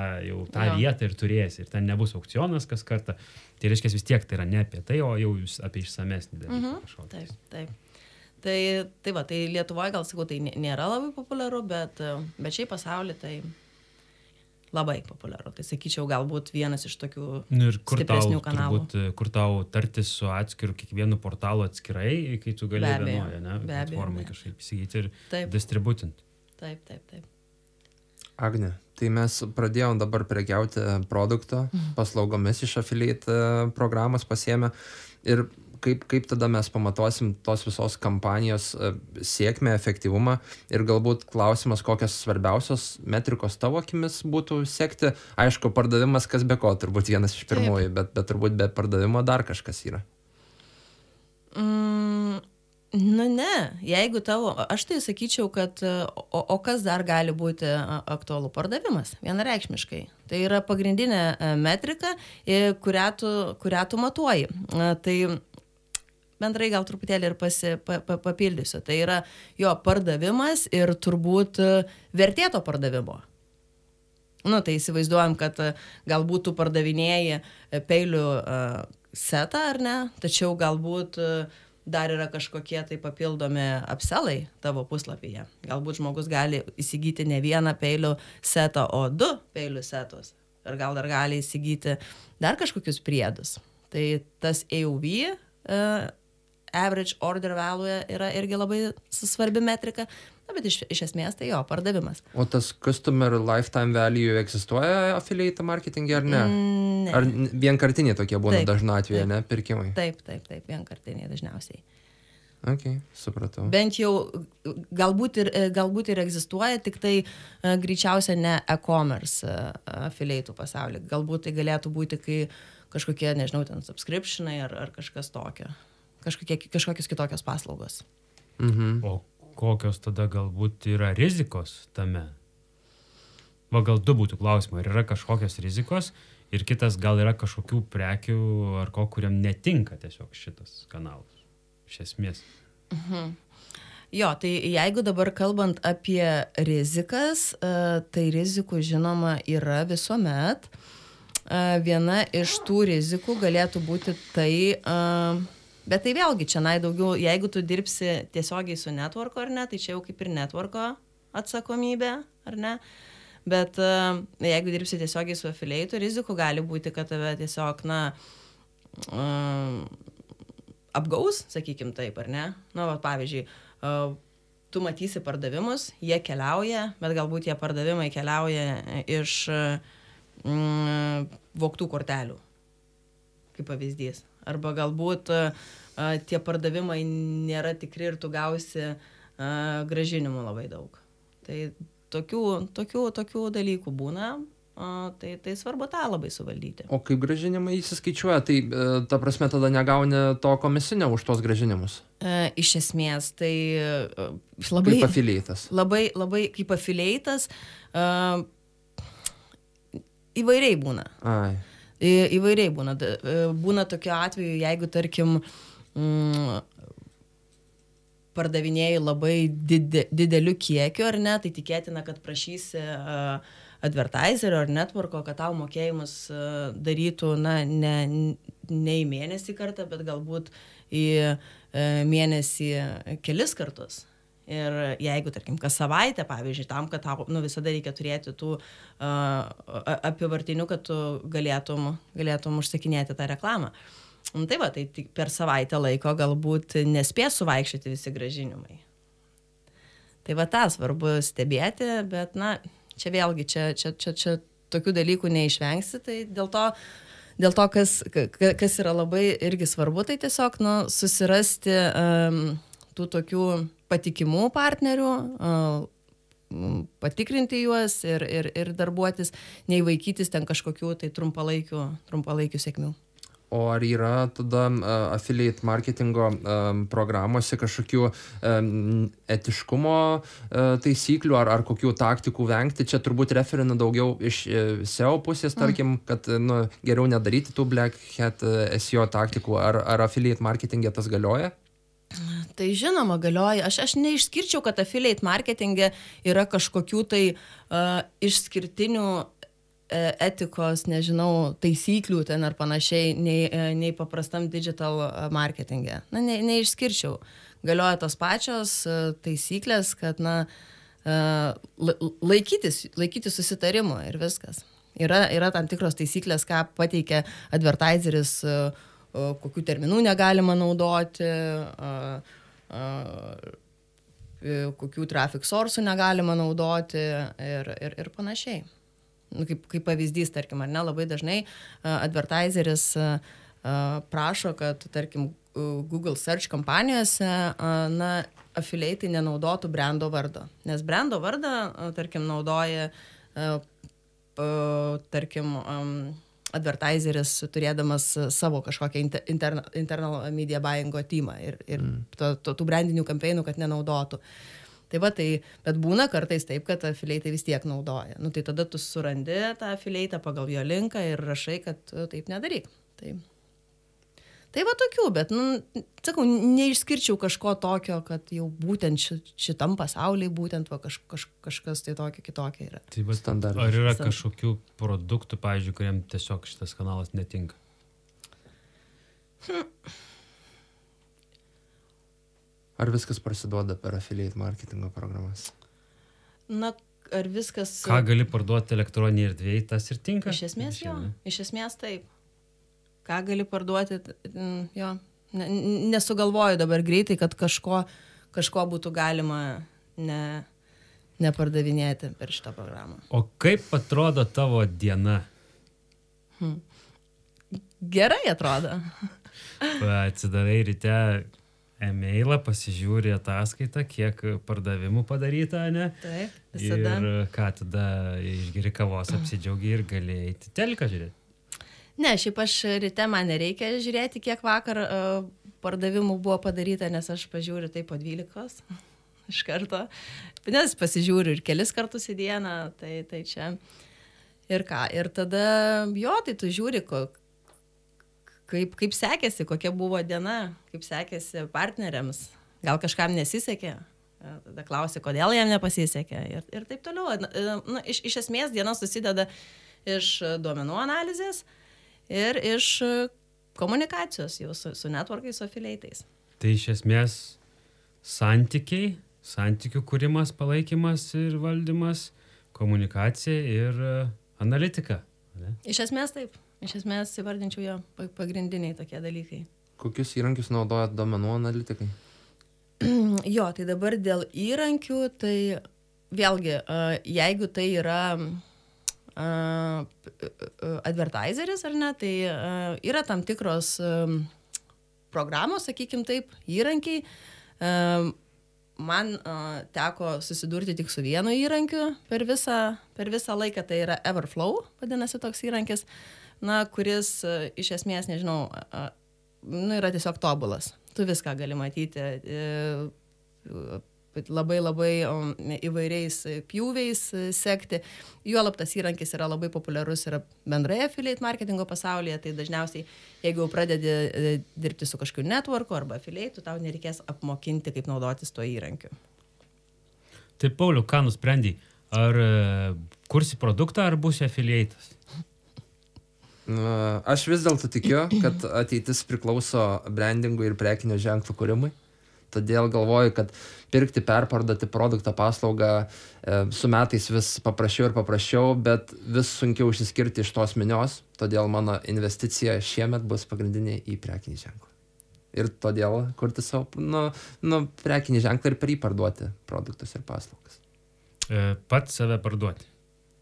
vietą ir turėsi. Ir ten nebus aukcionas kas kartą. Tai reiškia, vis tiek tai yra ne apie tai, o jau apie išsamesnį dalyką. Taip. Tai va, tai Lietuvoje, gal sakau, tai nėra labai populiaru, bet šiaip pasaulyje tai labai populiaru. Tai sakyčiau, galbūt vienas iš tokių stipresnių kanalų. Kur tau tartis su atskiru kiekvienu portalu atskirai, kai tu gali vienoje, ne? Platformai kažkaip įsigyti ir distributinti. Taip. Agne, tai mes pradėjom dabar prekiauti produkto paslaugomis iš affiliate programos pasiėmę ir kaip tada mes pamatuosim tos visos kampanijos sėkmę, efektyvumą ir galbūt klausimas, kokios svarbiausios metrikos tavo akimis būtų sekti. Aišku, pardavimas kas be ko, turbūt vienas iš pirmųjų, bet turbūt be pardavimo dar kažkas yra. Nu ne, jeigu aš tai sakyčiau, kad o kas dar gali būti aktualu? Pardavimas, vienareikšmiškai. Tai yra pagrindinė metrika, kurią tu matuoji. Tai bendrai gal truputėlį ir papildysiu. Tai yra jo pardavimas ir turbūt vertėto pardavimo. Nu, tai įsivaizduojam, kad galbūt tu pardavinėji peilių setą, ar ne? Tačiau galbūt dar yra kažkokie tai papildomi upsellai tavo puslapyje. Galbūt žmogus gali įsigyti ne vieną peilių setą, o 2 peilių setus. Ir gal dar gali įsigyti dar kažkokius priedus. Tai tas AOV, average order value, yra irgi labai svarbi metrika, bet iš esmės tai jo, pardavimas. O tas customer lifetime value egzistuoja affiliate marketing'e ar ne? Ne. Ar vienkartiniai tokie būna dažnu atveju, ne, pirkimai? Taip, vienkartiniai dažniausiai. Ok, supratau. Bent jau galbūt ir egzistuoja, tik tai greičiausia ne e-commerce affiliate'ų pasaulyje. Galbūt tai galėtų būti, kai kažkokie, nežinau, ten subscriptionai ar kažkas tokio. Kažkokios kitokios paslaugos. O kokios tada galbūt yra rizikos tame? Va, gal 2 būtų klausimai. Ar yra kažkokios rizikos ir kitas gal yra kažkokių prekių ar ko, kuriam netinka tiesiog šitas kanalas? Iš esmės. Jo, tai jeigu dabar kalbant apie rizikas, tai rizikų žinoma yra visuomet. Viena iš tų rizikų galėtų būti tai, bet tai vėlgi čia daugiau, jeigu tu dirbsi tiesiogiai su networku ar ne, tai čia jau kaip ir networko atsakomybė, ar ne? Bet jeigu dirbsi tiesiogiai su affiliate, rizikų gali būti, kad tave tiesiog, apgaus, sakykim taip, ar ne? Na, va, pavyzdžiui, tu matysi pardavimus, jie keliauja, bet galbūt tie pardavimai keliauja iš vogtų kortelių, kaip pavyzdys. Arba galbūt tie pardavimai nėra tikri ir tu gausi grąžinimų labai daug. Tai tokių dalykų būna, tai svarbu tą labai suvaldyti. O kaip grąžinimai įsiskaičiuoja, tai ta prasme tada negauni to komisinio už tos grąžinimus? Iš esmės, tai labai... Kaip afilieitas. Labai kaip afilieitas, įvairiai būna. Ai. Įvairiai būna. Būna tokiu atveju, jeigu, tarkim, pardavinėjai labai dideliu kiekiu, ar ne, tai tikėtina, kad prašysi advertiserio ar networko, kad tau mokėjimus darytų, ne į mėnesį kartą, bet galbūt į mėnesį kelis kartus. Ir jeigu, tarkim, kas savaitę, pavyzdžiui, tam, kad tau visada reikia turėti tų apivartinių, kad tu galėtum užsakinėti tą reklamą. Tai va, tai per savaitę laiko galbūt nespės suvaikščioti visi grąžinimai. Tai va, tą svarbu stebėti, bet, čia vėlgi, čia tokių dalykų neišvengsi, tai dėl to kas yra labai irgi svarbu, tai tiesiog, susirasti tų tokių patikimų partnerių, patikrinti juos ir darbuotis, neįvaikytis ten kažkokių tai trumpalaikių sėkmių. O ar yra tada affiliate marketingo programuose kažkokių etiškumo taisyklių ar kokių taktikų vengti? Čia turbūt referina daugiau iš SEO pusės, tarkim, kad geriau nedaryti tų black hat SEO taktikų. Ar affiliate marketingė tas galioja? Tai žinoma, galioja. Aš neišskirčiau, kad affiliate marketingė yra kažkokių tai išskirtinių etikos, nežinau, taisyklių ten ar panašiai, nei paprastam digital marketingė. Neišskirčiau. Galioja tos pačios taisyklės, kad, laikytis susitarimų ir viskas. Yra tam tikros taisyklės, ką pateikia advertiseris, kokių terminų negalima naudoti, kokių traffic source'ų negalima naudoti ir panašiai. Kaip pavyzdys, tarkim, ar ne, labai dažnai advertiseris prašo, kad, tarkim, Google Search kompanijose affiliatai nenaudotų brando vardo. Nes brando vardą, tarkim, naudoja, tarkim, advertiseris turėdamas savo kažkokią internal media buyingo teamą ir tų brandinių kampeinų, kad nenaudotų. Tai va, bet būna kartais taip, kad affiliatai vis tiek naudoja. Tai tada tu surandi tą affiliatą pagal jo linką ir rašai, kad taip nedaryk. Tai va tokių, bet, sakau, neišskirčiau kažko tokio, kad jau būtent šitam pasaulyje būtent kažkas tai tokio kitokio yra. Tai va, standartas. Ar yra kažkokių produktų, pavyzdžiui, kuriem tiesiog šitas kanalas netinka? Ar viskas prasiduoda per affiliate marketingo programas? Ar viskas... Ką gali parduoti elektroninėje erdvėje, tas ir tinka? Iš esmės, jo. Iš esmės taip. Ką gali parduoti, jo. Nesugalvoju dabar greitai, kad kažko būtų galima nepardavinėti per šitą programą. O kaip atrodo tavo diena? Gerai atrodo. Atsidarai ryte e-mailą, pasižiūri ataskaitą, kiek pardavimų padaryta, ne? Taip, visada. Ir ką tada išgeri kavos, apsidžiaugi ir gali eiti teliką žiūrėti? Ne, šiaip aš ryte man nereikia žiūrėti, kiek vakar pardavimų buvo padaryta, nes aš pažiūriu tai po 12 iš karto. Nes pasižiūriu ir kelis kartus į dieną, tai čia. Ir ką? Ir tada, tai tu žiūri, kaip sekėsi, kokia buvo diena, kaip sekėsi partneriams, gal kažkam nesisekė, tada klausi, kodėl jam nepasisekė ir taip toliau. Iš esmės diena susideda iš duomenų analizės ir iš komunikacijos jau su networkais, su affiliatais. Tai iš esmės santykių kūrimas, palaikymas ir valdymas, komunikacija ir analitika. Ne? Iš esmės taip. Iš esmės įvardinčiau jo pagrindiniai tokie dalykai. Kokius įrankius naudojat duomenų analitikai? Jo, tai dabar dėl įrankių, tai vėlgi, jeigu tai yra advertiseris ar ne, tai yra tam tikros programos, sakykim taip, įrankiai. Man teko susidurti tik su vienu įrankiu per visą laiką, tai yra Everflow, vadinasi toks įrankis, kuris iš esmės, nežinau, yra tiesiog tobulas. Tu viską gali matyti labai įvairiais pjūviais sekti. Juolab tas įrankis yra labai populiarus ir bendrai affiliate marketingo pasaulyje, tai dažniausiai, jeigu pradedi dirbti su kažkokiu networku arba affiliate, tau nereikės apmokinti, kaip naudotis tuo įrankiu. Tai Pauliau, ką nusprendai? Ar kursi produktą, ar būsi affiliate'as? Aš vis dėlto tikiu, kad ateitis priklauso brandingui ir prekinio ženklo kūrimui. Todėl galvoju, kad pirkti, perparduoti produktą, paslaugą su metais vis paprasčiau ir paprasčiau, bet vis sunkiau išsiskirti iš tos minios. Todėl mano investicija šiemet bus pagrindinė į prekinį ženklą. Ir todėl kurti savo prekinį ženklą ir per jį parduoti produktus ir paslaugas. Pats save parduoti.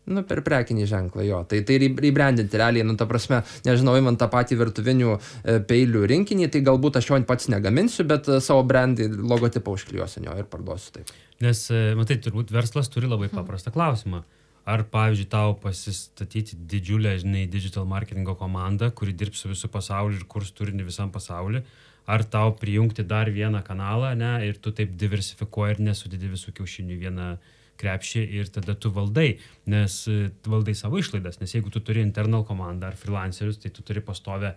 Per prekinį ženklą, jo. Tai rebrandinti realiai, ta prasme, nežinau, man tą patį virtuvinių peilių rinkinį, tai galbūt aš jo pats negaminsiu, bet savo brandį logotipą užklijuosiu jo ir parduosiu taip. Nes, matai, turbūt verslas turi labai paprastą klausimą. Ar, pavyzdžiui, tau pasistatyti didžiulę, digital marketingo komandą, kuri dirbs su visų pasauliu ir kurs turinį visam pasauliu, ar tau prijungti dar vieną kanalą, ir tu taip diversifikuoji ir nesudedi visų kiaušinių vieną krepšį ir tada tu valdai, nes valdai savo išlaidas, nes jeigu tu turi internal komandą ar freelancerius, tai tu turi pastovę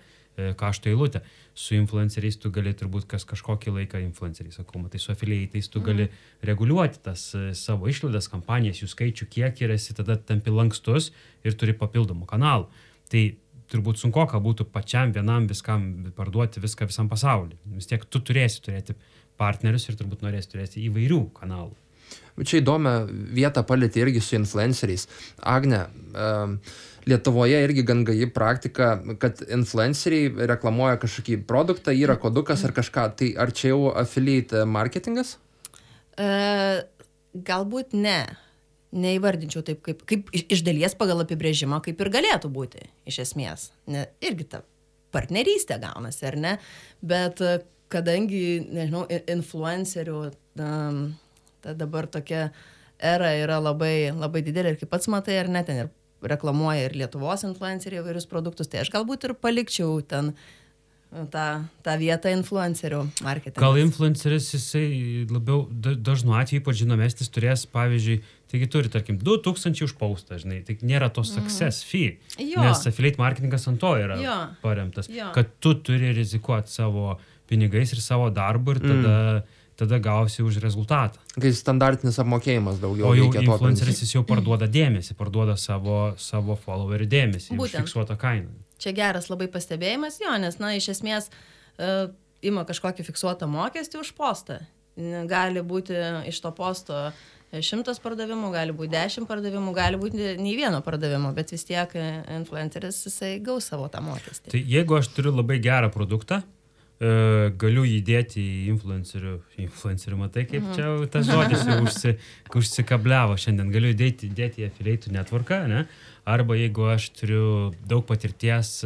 kašto eilutę. Su influenceriais tu gali turbūt kažkokį laiką influenceriais, sakau, tai su affiliate'ais tu gali reguliuoti tas savo išlaidas, kampanijas, jų skaičių, kiek ir esi tada tampi lankstus ir turi papildomų kanalų. Tai turbūt sunkoka būtų pačiam vienam viskam parduoti viską visam pasauliu. Vis tiek tu turėsi turėti partnerius ir turbūt norėsi turėti įvairių kanalų. Čia įdomią vietą palietė irgi su influenceriais. Agne, Lietuvoje irgi gan gaji praktika, kad influenceriai reklamuoja kažkokį produktą, yra kodukas ar kažką. Tai ar čia jau affiliate marketingas? Galbūt ne. Neįvardinčiau taip, kaip iš dalies pagal apibrėžimą, kaip ir galėtų būti, iš esmės. Irgi ta partnerystė gaunasi, ar ne? Bet kadangi, nežinau, influencerių dabar tokia era yra labai didelė ir kaip pats matai, ar ne, ten ir reklamuoja ir Lietuvos influenceriai įvairius produktus, tai aš galbūt ir palikčiau ten tą vietą influencerių marketingas. Gal influenceris jisai labiau dažnu atveju, ypač žinomesnis, turės, pavyzdžiui, taigi turi, tarkim, 2000 už postą, žinai, tai nėra to success fee, nes affiliate marketingas ant to yra paremtas, kad tu turi rizikuoti savo pinigais ir savo darbu ir tada gausi už rezultatą. Kai standartinis apmokėjimas daugiau. O jau influenceris jis jau parduoda dėmesį, parduoda savo followerių dėmesį, už fiksuotą kainą. Čia geras labai pastebėjimas, nes, iš esmės, ima kažkokį fiksuotą mokestį už postą. Gali būti iš to posto 100 pardavimų, gali būti 10 pardavimų, gali būti nei vieno pardavimo, bet vis tiek influenceris jisai gaus savo tą mokestį. Tai jeigu aš turiu labai gerą produktą, galiu įdėti į influencerių, matai, kaip čia tas žodis jau užsikabliavo šiandien, galiu įdėti į affiliate networką, ne? Arba jeigu aš turiu daug patirties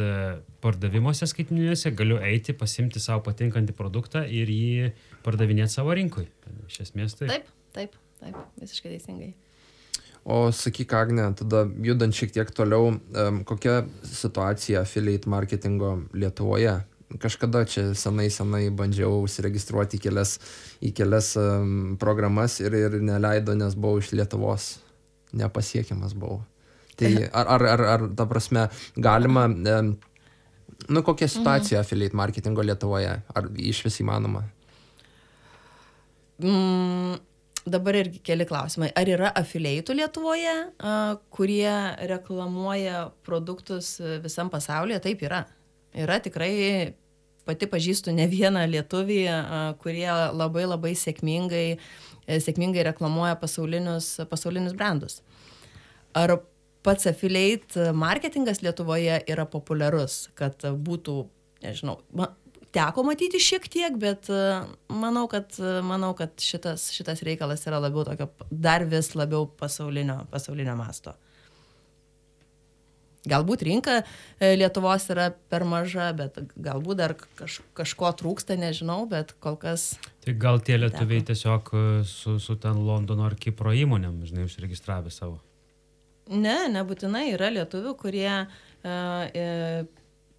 pardavimuose skaitmeniniuose, galiu eiti, pasimti savo patinkantį produktą ir jį pardavinėti savo rinkui. Iš esmės tai. Taip, visiškai teisingai. O sakyk, Agne, tada judant šiek tiek toliau, kokia situacija affiliate marketingo Lietuvoje? Kažkada čia senai bandžiau užsiregistruoti į kelias programas ir neleido, nes buvau iš Lietuvos, nepasiekiamas buvau. Tai ar ta prasme galima, kokia situacija affiliate marketingo Lietuvoje, ar iš vis įmanoma? Dabar irgi keli klausimai. Ar yra affiliate'ų Lietuvoje, kurie reklamuoja produktus visam pasaulyje? Taip yra. Yra tikrai, pati pažįstu ne vieną lietuvį, kurie labai sėkmingai reklamuoja pasaulinius brandus. Ar pats affiliate marketingas Lietuvoje yra populiarus, kad būtų, nežinau, teko matyti šiek tiek, bet manau, kad šitas reikalas yra labiau tokio, dar vis labiau pasaulinio masto. Galbūt rinka Lietuvos yra per maža, bet galbūt dar kažko trūksta, nežinau, bet kol kas... Tai gal tie lietuviai tiesiog su ten Londono ar Kipro įmonėm, žinai, užsiregistravę savo? Ne, nebūtinai yra lietuvių, kurie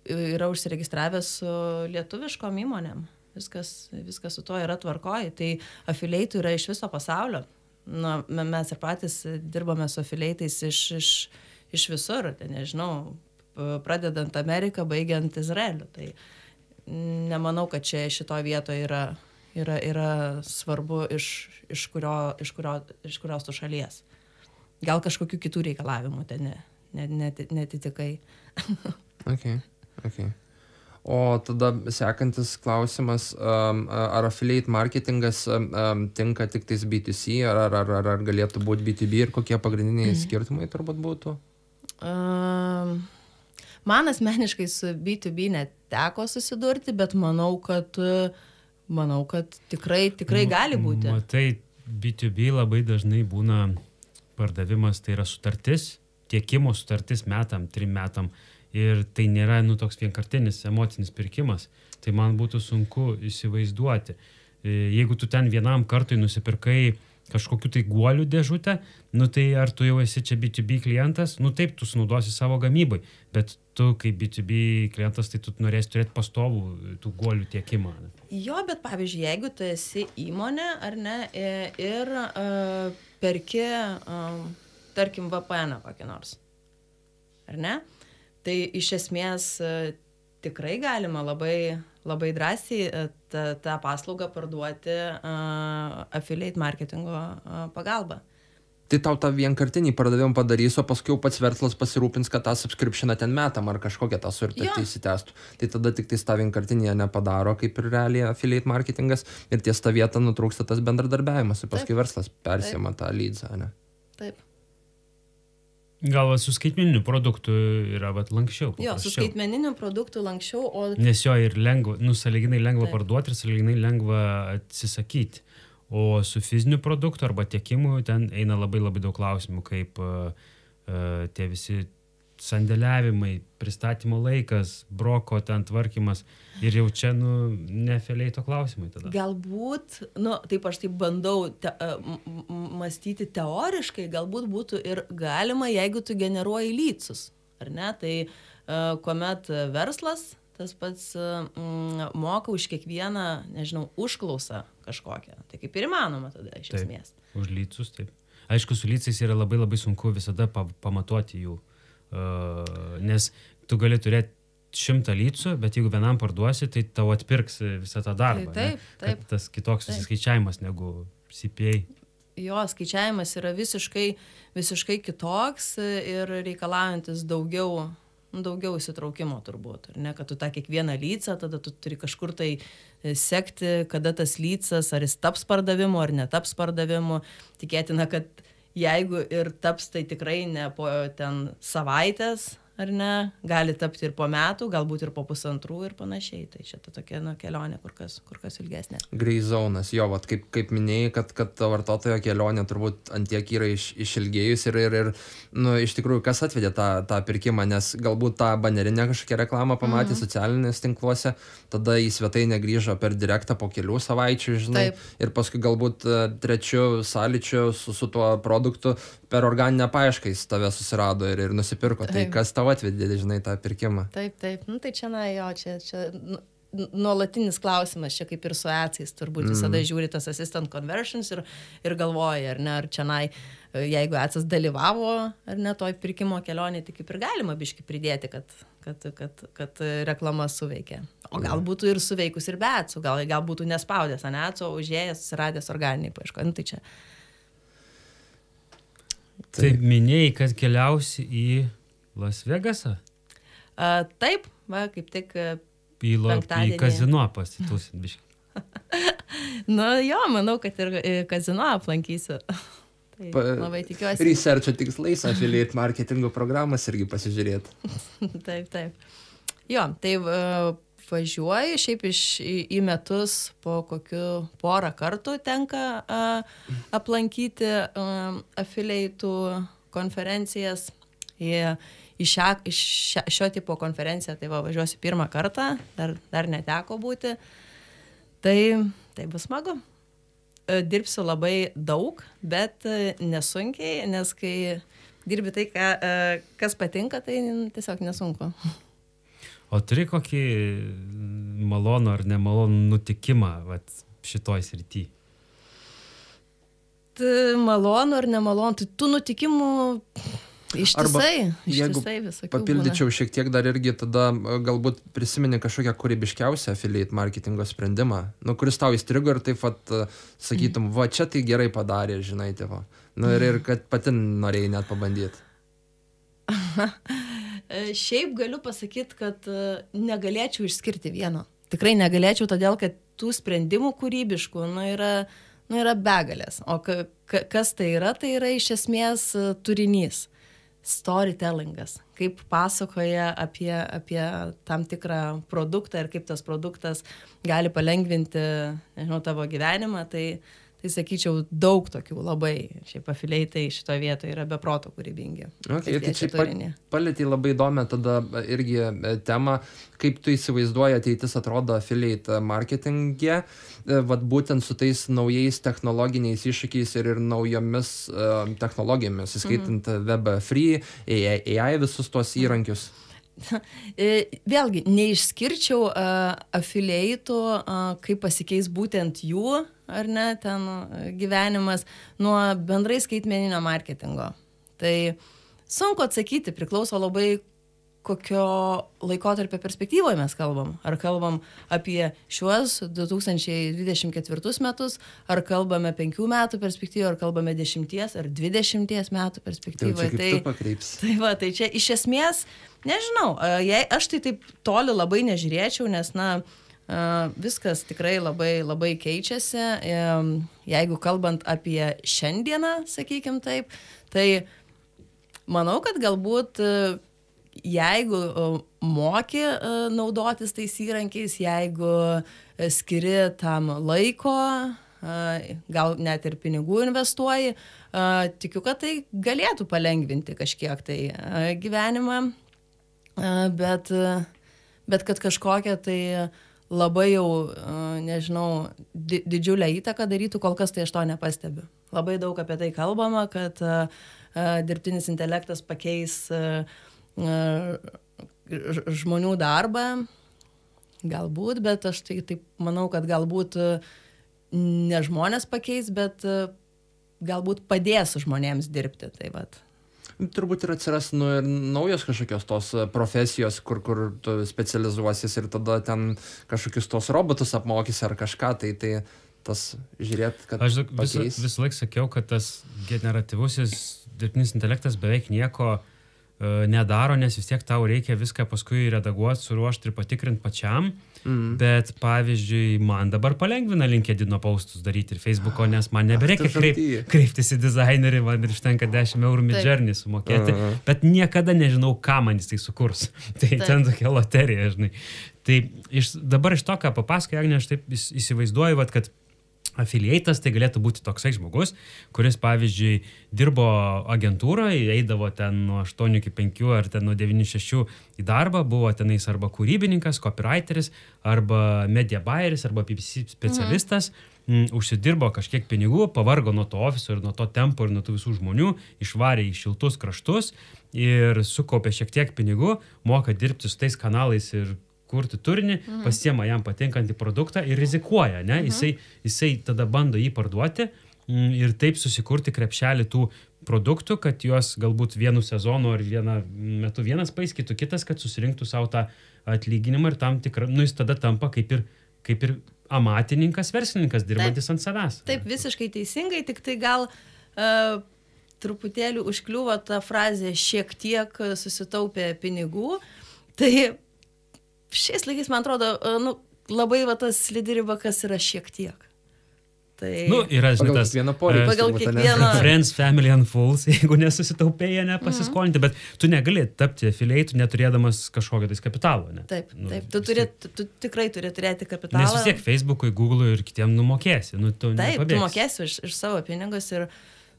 yra užsiregistravę su lietuviškom įmonėm. Viskas su to yra tvarkoj. Tai afilieitų yra iš viso pasaulio. Na, mes ir patys dirbame su afilieitais iš visur, tai nežinau, pradedant Ameriką, baigiant Izraeliu. Tai nemanau, kad čia šitoje vietoje yra svarbu iš kurios tu šalies. Gal kažkokių kitų reikalavimų ten netitikai. Okay. O tada sekantis klausimas, ar affiliate marketingas tinka tik tais B2C, ar galėtų būti B2B ir kokie pagrindiniai skirtumai turbūt būtų? Man asmeniškai su B2B neteko susidurti, bet manau, kad tikrai gali būti. Matai, B2B labai dažnai būna pardavimas, tai yra sutartis, tiekimo sutartis metam, 3 metam. Ir tai nėra toks vienkartinis emocinis pirkimas. Tai man būtų sunku įsivaizduoti. Jeigu tu ten vienam kartui nusipirkai kažkokiu tai guolių dėžutę, tai ar tu jau esi čia B2B klientas, taip, tu sunaudosi savo gamybai, bet tu kaip B2B klientas, tai tu norėsi turėti pastovų tų guolių tiekimą. Jo, bet pavyzdžiui, jeigu tu esi įmonė, ar ne, ir perki, tarkim, VPN kokį nors, ar ne, tai iš esmės tikrai galima labai drąsiai tą paslaugą parduoti affiliate marketingo pagalba. Tai tau tą vienkartinį pardavimą padarys, o paskui pats verslas pasirūpins, kad tą subscriptioną ten metam ar kažkokią tą sutartį įsitęstų. Tai tada tik tą vienkartinį jie nepadaro, kaip ir realiai affiliate marketingas, ir ties tą vietą nutrūksta tas bendradarbiavimas, ir paskui verslas persima tą leadsą, ne? Taip. Gal su skaitmeniniu produktu yra lankščiau. Jo, su skaitmeniniu produktu lankščiau, nes jo ir lengva, sąlyginai lengva parduoti ir sąlyginai lengva atsisakyti. O su fiziniu produktu arba tiekimu ten eina labai daug klausimų, kaip tie visi sandėliavimai, pristatymo laikas, broko ten tvarkymas ir jau čia, ne affiliate'o klausimai tada. Galbūt, taip aš taip bandau mąstyti teoriškai, galbūt būtų ir galima, jeigu tu generuoji leadsus, ar ne? Tai kuomet verslas, tas pats moka už kiekvieną, nežinau, užklausą kažkokią. Tai kaip ir įmanoma tada iš esmės. Už leadsus, taip. Aišku, su leadsais yra labai sunku visada pamatuoti jų. Nes tu gali turėti 100 leadsų, bet jeigu vienam parduosi, tai tau atpirks visą tą darbą. Taip. Tas kitoks susiskaičiavimas negu CPA. Jo, skaičiavimas yra visiškai kitoks ir reikalaujantis daugiau įsitraukimo turbūt. Ne, kad tu tą kiekvieną leadsą, tada tu turi kažkur tai sekti, kada tas leadsas, ar jis taps pardavimu, ar netaps pardavimu. Tikėtina, kad jeigu ir taps, tai tikrai ne po ten savaitės, ar ne, gali tapti ir po metų, galbūt ir po 1.5 ir panašiai. Tai šita tokia kelionė kur kas ilgesnė. Grey zonas, jo, kaip minėjai, kad vartotojo kelionė turbūt antiek yra išilgėjus ir iš tikrųjų, kas atvedė tą pirkimą, nes galbūt tą banerinę kažkokią reklamą pamatė socialinės tinkluose, tada į svetainę grįžo per direktą po kelių savaičių, žinai, ir paskui galbūt trečiu sąlyčiu su tuo produktu per organinę paiešką jis tave susirado ir nusipirko. Tai kas tau atvedė, žinai, tą pirkimą? Taip. Tai čia, čia nuolatinis klausimas, čia kaip ir su adsais, turbūt visada žiūri tas assistant conversions ir galvoja, ar ne, ar čia, jeigu adsas dalyvavo, ar ne, toj pirkimo kelionė, tai kaip ir galima biškį pridėti, kad reklama suveikia. O gal būtų ir suveikus ir be adsų, gal būtų nespaudęs ant adso, užėjęs, susiradęs organiniai paieško. Tai čia. Tai minėjai, kad keliausi į Las Vegasą? Taip, kaip tik į kazino pasitūsit biškį. Jo, manau, kad ir kazino aplankysiu. Tai labai tikiuosi. Researcho tikslais affiliate marketingo programas irgi pasižiūrėti. Taip. Jo, tai važiuoju, šiaip į metus po kokiu porą kartų tenka aplankyti affiliate'ų konferencijas į šio tipo konferenciją, tai važiuosiu pirmą kartą, dar neteko būti. Tai bus smagu. Dirbsiu labai daug, bet nesunkiai, nes kai dirbi tai, kas patinka, tai tiesiog nesunku. O turi kokį malonų ar nemalonų nutikimą šitoj srity? Malonų ar nemalonų, tai tų nutikimų ištisai visokių. Papildyčiau šiek tiek dar irgi tada galbūt prisimeni kažkokią kūrybiškiausią affiliate marketingo sprendimą, kuris tau įstrigo ir taip sakytum, čia tai gerai padarė, žinai, tėvo. Ir kad pati norėjai net pabandyti. Šiaip galiu pasakyti, kad negalėčiau išskirti vieno. Tikrai negalėčiau, todėl kad tų sprendimų kūrybiškų yra begalės. O kas tai yra iš esmės turinys. Storytellingas, kaip pasakoja apie tam tikrą produktą ir kaip tas produktas gali palengvinti, tavo gyvenimą, tai sakyčiau, daug tokių labai. Šiaip affiliate'ai šitoje vietoje yra be proto kūrybingi. Okay, tai čia palietei labai įdomią tada irgi temą, kaip tu įsivaizduoji ateitis atrodo affiliate marketinge, būtent su tais naujais technologiniais iššūkiais ir naujomis technologijomis, įskaitant Web Free, AI, visus tuos įrankius. Vėlgi, neišskirčiau affiliate'ų, kaip pasikeis būtent jų, ar ne, ten gyvenimas, nuo bendrai skaitmeninio marketingo. Tai sunku atsakyti, priklauso labai kokio laikotarpio perspektyvoje mes kalbam. Ar kalbam apie šiuos 2024 metus, ar kalbame 5 metų perspektyvoje, ar kalbame 10 ar 20 metų perspektyvoje. Tai čia iš esmės, nežinau, aš tai taip toli labai nežiūrėčiau, nes, viskas tikrai labai, labai keičiasi. Jeigu kalbant apie šiandieną, sakykim taip, tai manau, kad galbūt jeigu moki naudotis tais įrankiais, jeigu skiri tam laiko, gal net ir pinigų investuoji, tikiu, kad tai galėtų palengvinti kažkiek tai gyvenimą, bet kad kažkokią tai labai jau, nežinau, didžiulę įtaką darytų, kol kas tai aš to nepastebiu. Labai daug apie tai kalbama, kad dirbtinis intelektas pakeis žmonių darbą, galbūt, bet aš taip manau, kad galbūt ne žmonės pakeis, bet galbūt padės žmonėms dirbti. Tai vat. Turbūt ir atsiras ir naujos kažkokios tos profesijos, kur tu specializuosis ir tada ten kažkokius tos robotus apmokys ar kažką, tai tas žiūrėt, kad aš pakeis. Vis laik sakiau, kad tas generatyvusis dirbtinis intelektas beveik nieko nedaro, nes vis tiek tau reikia viską paskui redaguoti, suruošti ir patikrinti pačiam. Bet pavyzdžiui, man dabar palengvina LinkedIn postus daryti ir Facebook'o, nes man nebereikia kreiptis į dizainerį, man ir užtenka 10 eurų Midjourney sumokėti, bet niekada nežinau, ką man jis tai sukurs. Tai ten tokia loterija, žinai. Tai dabar iš to, ką papasakoja Agnė, aš taip įsivaizduoju, kad affiliate'as tai galėtų būti toksai žmogus, kuris, pavyzdžiui, dirbo agentūroje, eidavo ten nuo 8 iki 5 ar ten nuo 9-6 į darbą, buvo tenais arba kūrybininkas, copywriteris, arba media buyeris, arba PPC specialistas, užsidirbo kažkiek pinigų, pavargo nuo to ofiso ir nuo to tempo ir nuo tų visų žmonių, išvarė į šiltus kraštus ir sukaupė šiek tiek pinigų, moka dirbti su tais kanalais ir kurti turinį, pasiema jam patinkantį produktą ir rizikuoja, ne? Jisai tada bando jį parduoti ir taip susikurti krepšelį tų produktų, kad juos galbūt vienu sezonu ar metu vienas paiskytų kitas, kad susirinktų savo tą atlyginimą ir tam tikrą, jis tada tampa kaip ir amatininkas, verslininkas, dirbantis ant savęs. Taip, visiškai teisingai, tik tai gal truputėlį užkliuvo ta frazė šiek tiek susitaupė pinigų, tai šiais laikais, man atrodo, labai tas slidi riba, kas yra šiek tiek. Tai yra, žinai, tas pagal kiekvieną friends, family and fools, jeigu nesusitaupėja, nepasiskolinti, bet tu negali tapti affiliate neturėdamas kažkokio tais kapitalo, ne? Taip. Tu tikrai turi turėti kapitalą. Nes vis tiek Facebook'ui, Google'ui ir kitiem numokėsi. Taip, tu mokėsi iš savo pinigus ir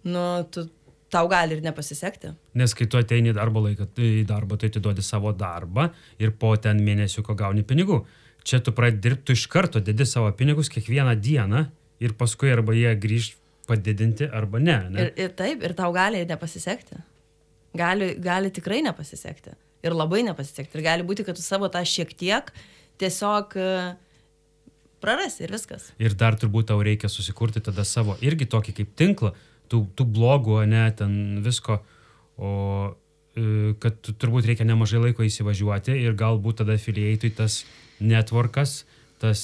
tu tau gali ir nepasisekti. Nes kai tu ateini į darbą, tai atiduodi savo darbą ir po ten mėnesiuko gauni pinigų. Čia tu pradedi dirbti, tu iš karto dedi savo pinigus kiekvieną dieną ir paskui arba jie grįž padidinti arba ne. Ir taip, ir tau gali nepasisekti. Gali tikrai nepasisekti. Ir labai nepasisekti. Ir gali būti, kad tu savo tą šiek tiek tiesiog prarasi ir viskas. Ir dar turbūt tau reikia susikurti tada savo irgi tokį kaip tinklą, tų blogų, ne, ten visko, o kad turbūt reikia nemažai laiko įsivažiuoti ir galbūt tada affiliate'ui tas networkas, tas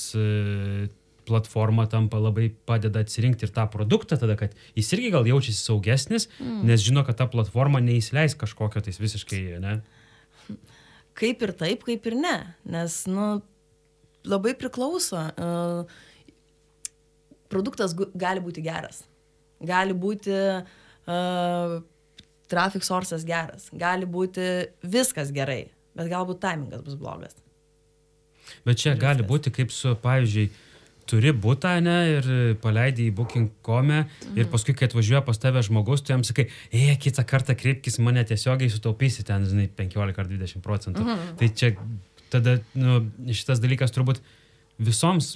platforma tampa labai padeda atsirinkti ir tą produktą tada, kad jis irgi gal jaučiasi saugesnis, nes žino, kad ta platforma neįsileis kažkokio tais visiškai, ne? Kaip ir taip, kaip ir ne, nes, labai priklauso. Produktas gali būti geras. Gali būti traffic source'as geras, gali būti viskas gerai, bet galbūt timingas bus blogas. Bet čia gali būti kaip su, pavyzdžiui, turi butą, ne, ir paleidai į booking.com ir paskui, kai atvažiuoja pas tave žmogus, tu jam sakai, kitą kartą kreipkis mane tiesiogiai, sutaupysi ten, 15 ar 20%. Tai čia tada šitas dalykas turbūt visoms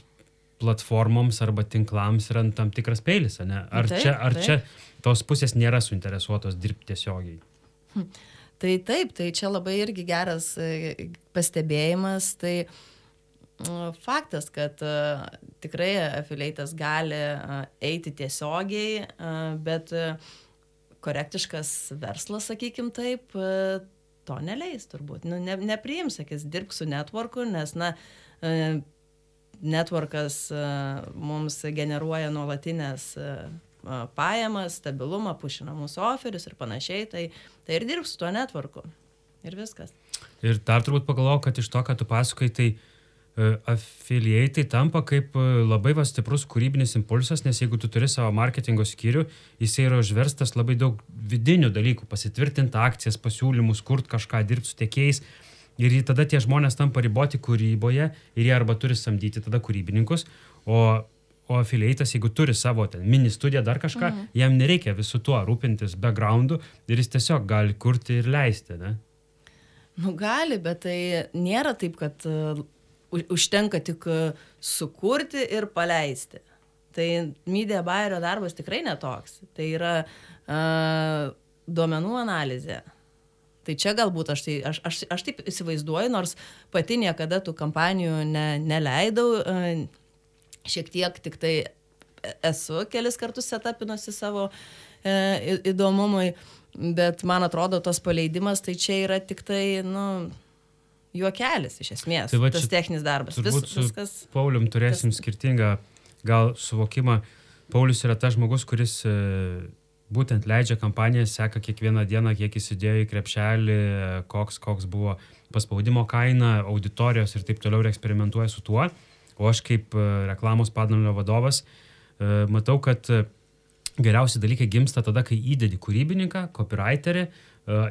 platformoms arba tinklams yra tam tikras peilis, ne? Ar čia tos pusės nėra suinteresuotos dirbti tiesiogiai? Tai taip, tai čia labai irgi geras pastebėjimas. Tai faktas, kad tikrai affiliate'as gali eiti tiesiogiai, bet korektiškas verslas, sakykim taip, to neleis turbūt. Nepriims, sakys, dirbk su networku, nes, networkas mums generuoja nuolatinės pajamas, stabilumą, pušina mūsų oferius ir panašiai, tai ir dirbs su tuo networku. Ir viskas. Ir dar turbūt pagalvojau, kad iš to, ką tu pasakai, tai affiliate'ai tampa kaip labai stiprus kūrybinis impulsas, nes jeigu tu turi savo marketingo skyrių, jisai yra užverstas labai daug vidinių dalykų, pasitvirtinti akcijas, pasiūlymus, kurt kažką, dirbti su tiekėjais. Ir tada tie žmonės tampa riboti kūryboje ir jie arba turi samdyti tada kūrybininkus, o affiliate'as, jeigu turi savo ten mini studiją, dar kažką, jam nereikia visų tuo rūpintis backgroundu ir jis tiesiog gali kurti ir leisti, ne? Gali, bet tai nėra taip, kad užtenka tik sukurti ir paleisti. Tai media buyerio darbas tikrai netoks. Tai yra duomenų analizė. Tai čia galbūt aš taip įsivaizduoju, nors pati niekada tų kampanijų neleidau, šiek tiek tik tai esu kelis kartus setapinusi savo įdomumui, bet man atrodo, tos paleidimas, tai čia yra tik tai, juokelis iš esmės, tai tas techninis darbas. Turbūt su Paulium turėsim skirtingą gal suvokimą. Paulius yra tas žmogus, kuris būtent leidžia kampaniją, seka kiekvieną dieną, kiek įsidėjo į krepšelį, koks buvo paspaudimo kaina, auditorijos ir taip toliau ir eksperimentuoja su tuo. O aš kaip reklamos padalinio vadovas matau, kad geriausi dalykai gimsta tada, kai įdedi kūrybininką, copywriterį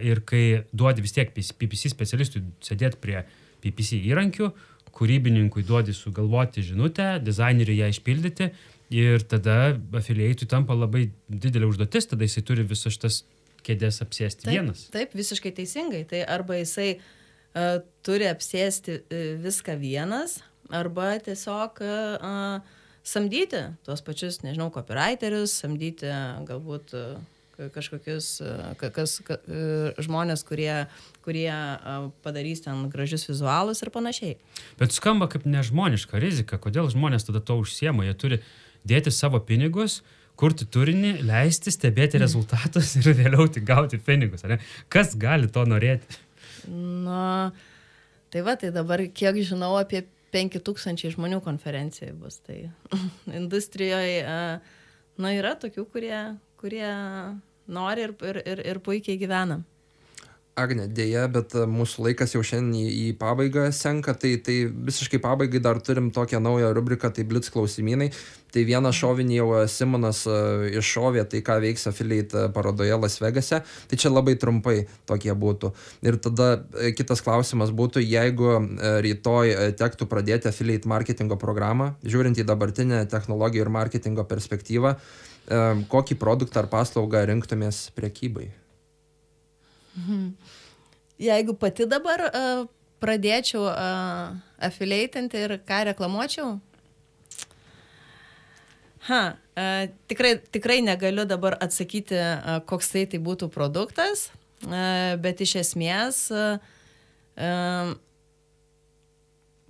ir kai duodi vis tiek PPC specialistui sėdėti prie PPC įrankių, kūrybininkui duodi sugalvoti žinutę, dizaineriui ją išpildyti. Ir tada affiliate'ui tampa labai didelė užduotis, tada jisai turi visas šitas kėdės apsėsti vienas. Taip, visiškai teisingai. Tai arba jisai turi apsėsti viską vienas, arba tiesiog samdyti tuos pačius, nežinau, copywriterius, samdyti galbūt kažkokius žmonės, kurie padarys ten gražius vizualus ir panašiai. Bet skamba kaip nežmoniška rizika. Kodėl žmonės tada to užsiema? Jie turi dėti savo pinigus, kurti turinį, leisti, stebėti rezultatus ir vėliau tik gauti pinigus. Ne? Kas gali to norėti? Tai dabar kiek žinau, apie 5000 žmonių konferencijai bus. Tai industrijoje yra tokių, kurie nori ir puikiai gyvena. Agne, dėja, bet mūsų laikas jau šiandien į pabaigą senka, tai visiškai pabaigai dar turim tokią naują rubriką, tai Blitz klausimynai. Tai vieną šovinį jau Simonas iššovė, tai ką veiks Affiliate parodoje Las Vegase, tai čia labai trumpai tokie būtų. Ir tada kitas klausimas būtų, jeigu rytoj tektų pradėti Affiliate marketingo programą, žiūrint į dabartinę technologijų ir marketingo perspektyvą, kokį produktą ar paslaugą rinktumės prekybai? Jeigu pati dabar pradėčiau affiliatinti ir ką reklamuočiau? Tikrai negaliu dabar atsakyti, koks tai būtų produktas, bet iš esmės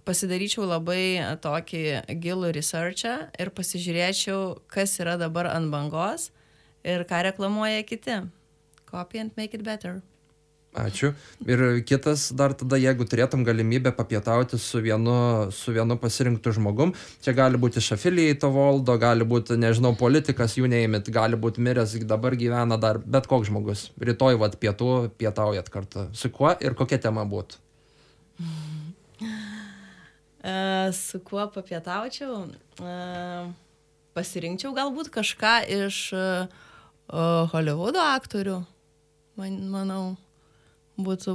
pasidaryčiau labai tokį gilų researchą ir pasižiūrėčiau, kas yra dabar ant bangos ir ką reklamuoja kiti. Copy and make it better. Ačiū. Ir kitas dar tada, jeigu turėtum galimybę papietauti su vienu pasirinktu žmogum, čia gali būti iš Affiliate valdo, gali būti, nežinau, politikas, jų neimit, gali būti miręs, dabar gyvena dar, bet koks žmogus. Rytoj pietaujat kartu. Su kuo ir kokia tema būtų? Su kuo papietaučiau? Pasirinkčiau galbūt kažką iš Hollywoodo aktorių, manau. Būtų.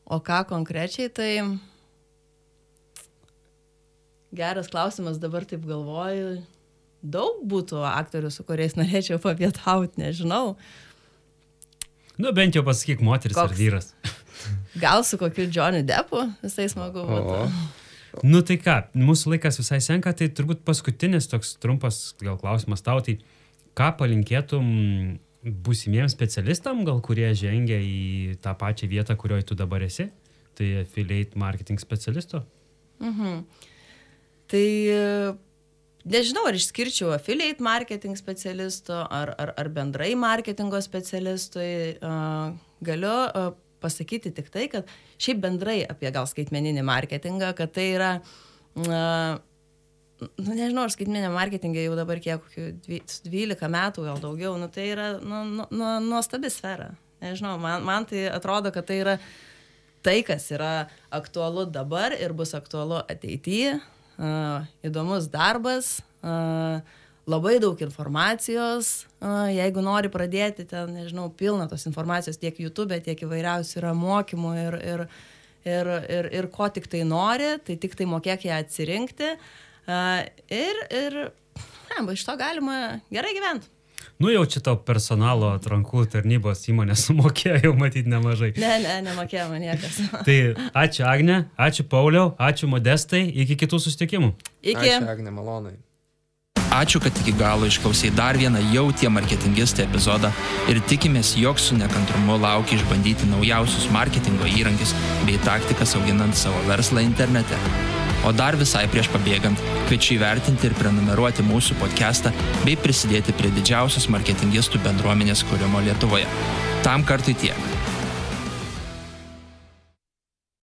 O ką konkrečiai, tai geras klausimas, dabar taip galvoju. Daug būtų aktorių, su kuriais norėčiau papietauti, nežinau. Nu, bent jau pasakyk, moteris ar vyras. Gal su kokiu Johnny Deppu, visai smagu būtų. Nu tai ką, mūsų laikas visai senka, tai turbūt paskutinis toks trumpas gal klausimas tau, tai ką palinkėtum būsimiems specialistam, gal kurie žengia į tą pačią vietą, kurioje tu dabar esi, tai affiliate marketing specialisto? Tai nežinau, ar išskirčiau affiliate marketing specialisto, ar bendrai marketingo specialistui. Galiu pasakyti tik tai, kad šiaip bendrai apie gal skaitmeninį marketingą, kad tai yra nežinau, ar skaitmeninė marketingė jau dabar kiek 12 metų, gal daugiau, tai yra nuostabi sfera. Nežinau, man tai atrodo, kad tai yra tai, kas yra aktualu dabar ir bus aktualu ateityje. Įdomus darbas, labai daug informacijos, jeigu nori pradėti ten, nežinau, pilna tos informacijos tiek YouTube, tiek įvairiausių yra mokymų ir ko tik tai nori, tai tik tai mokėk ją atsirinkti. Iš to galima gerai gyventi. Nu jau čia tau personalo atrankų tarnybos įmonė sumokėjo jau matyti nemažai. Nemokėjo man niekas. Tai ačiū Agne, ačiū Pauliau, ačiū Modestai, iki kitų susitikimų. Iki. Ačiū Agne, malonai. Ačiū, kad iki galo išklausai dar vieną jau tie marketingistai epizodą ir tikimės, jog su nekantrumu laukia išbandyti naujausius marketingo įrankius bei taktikas auginant savo verslą internete. O dar visai prieš pabėgant, kviečiu įvertinti ir prenumeruoti mūsų podcastą bei prisidėti prie didžiausios marketingistų bendruomenės kūrimo Lietuvoje. Tam kartui tiek.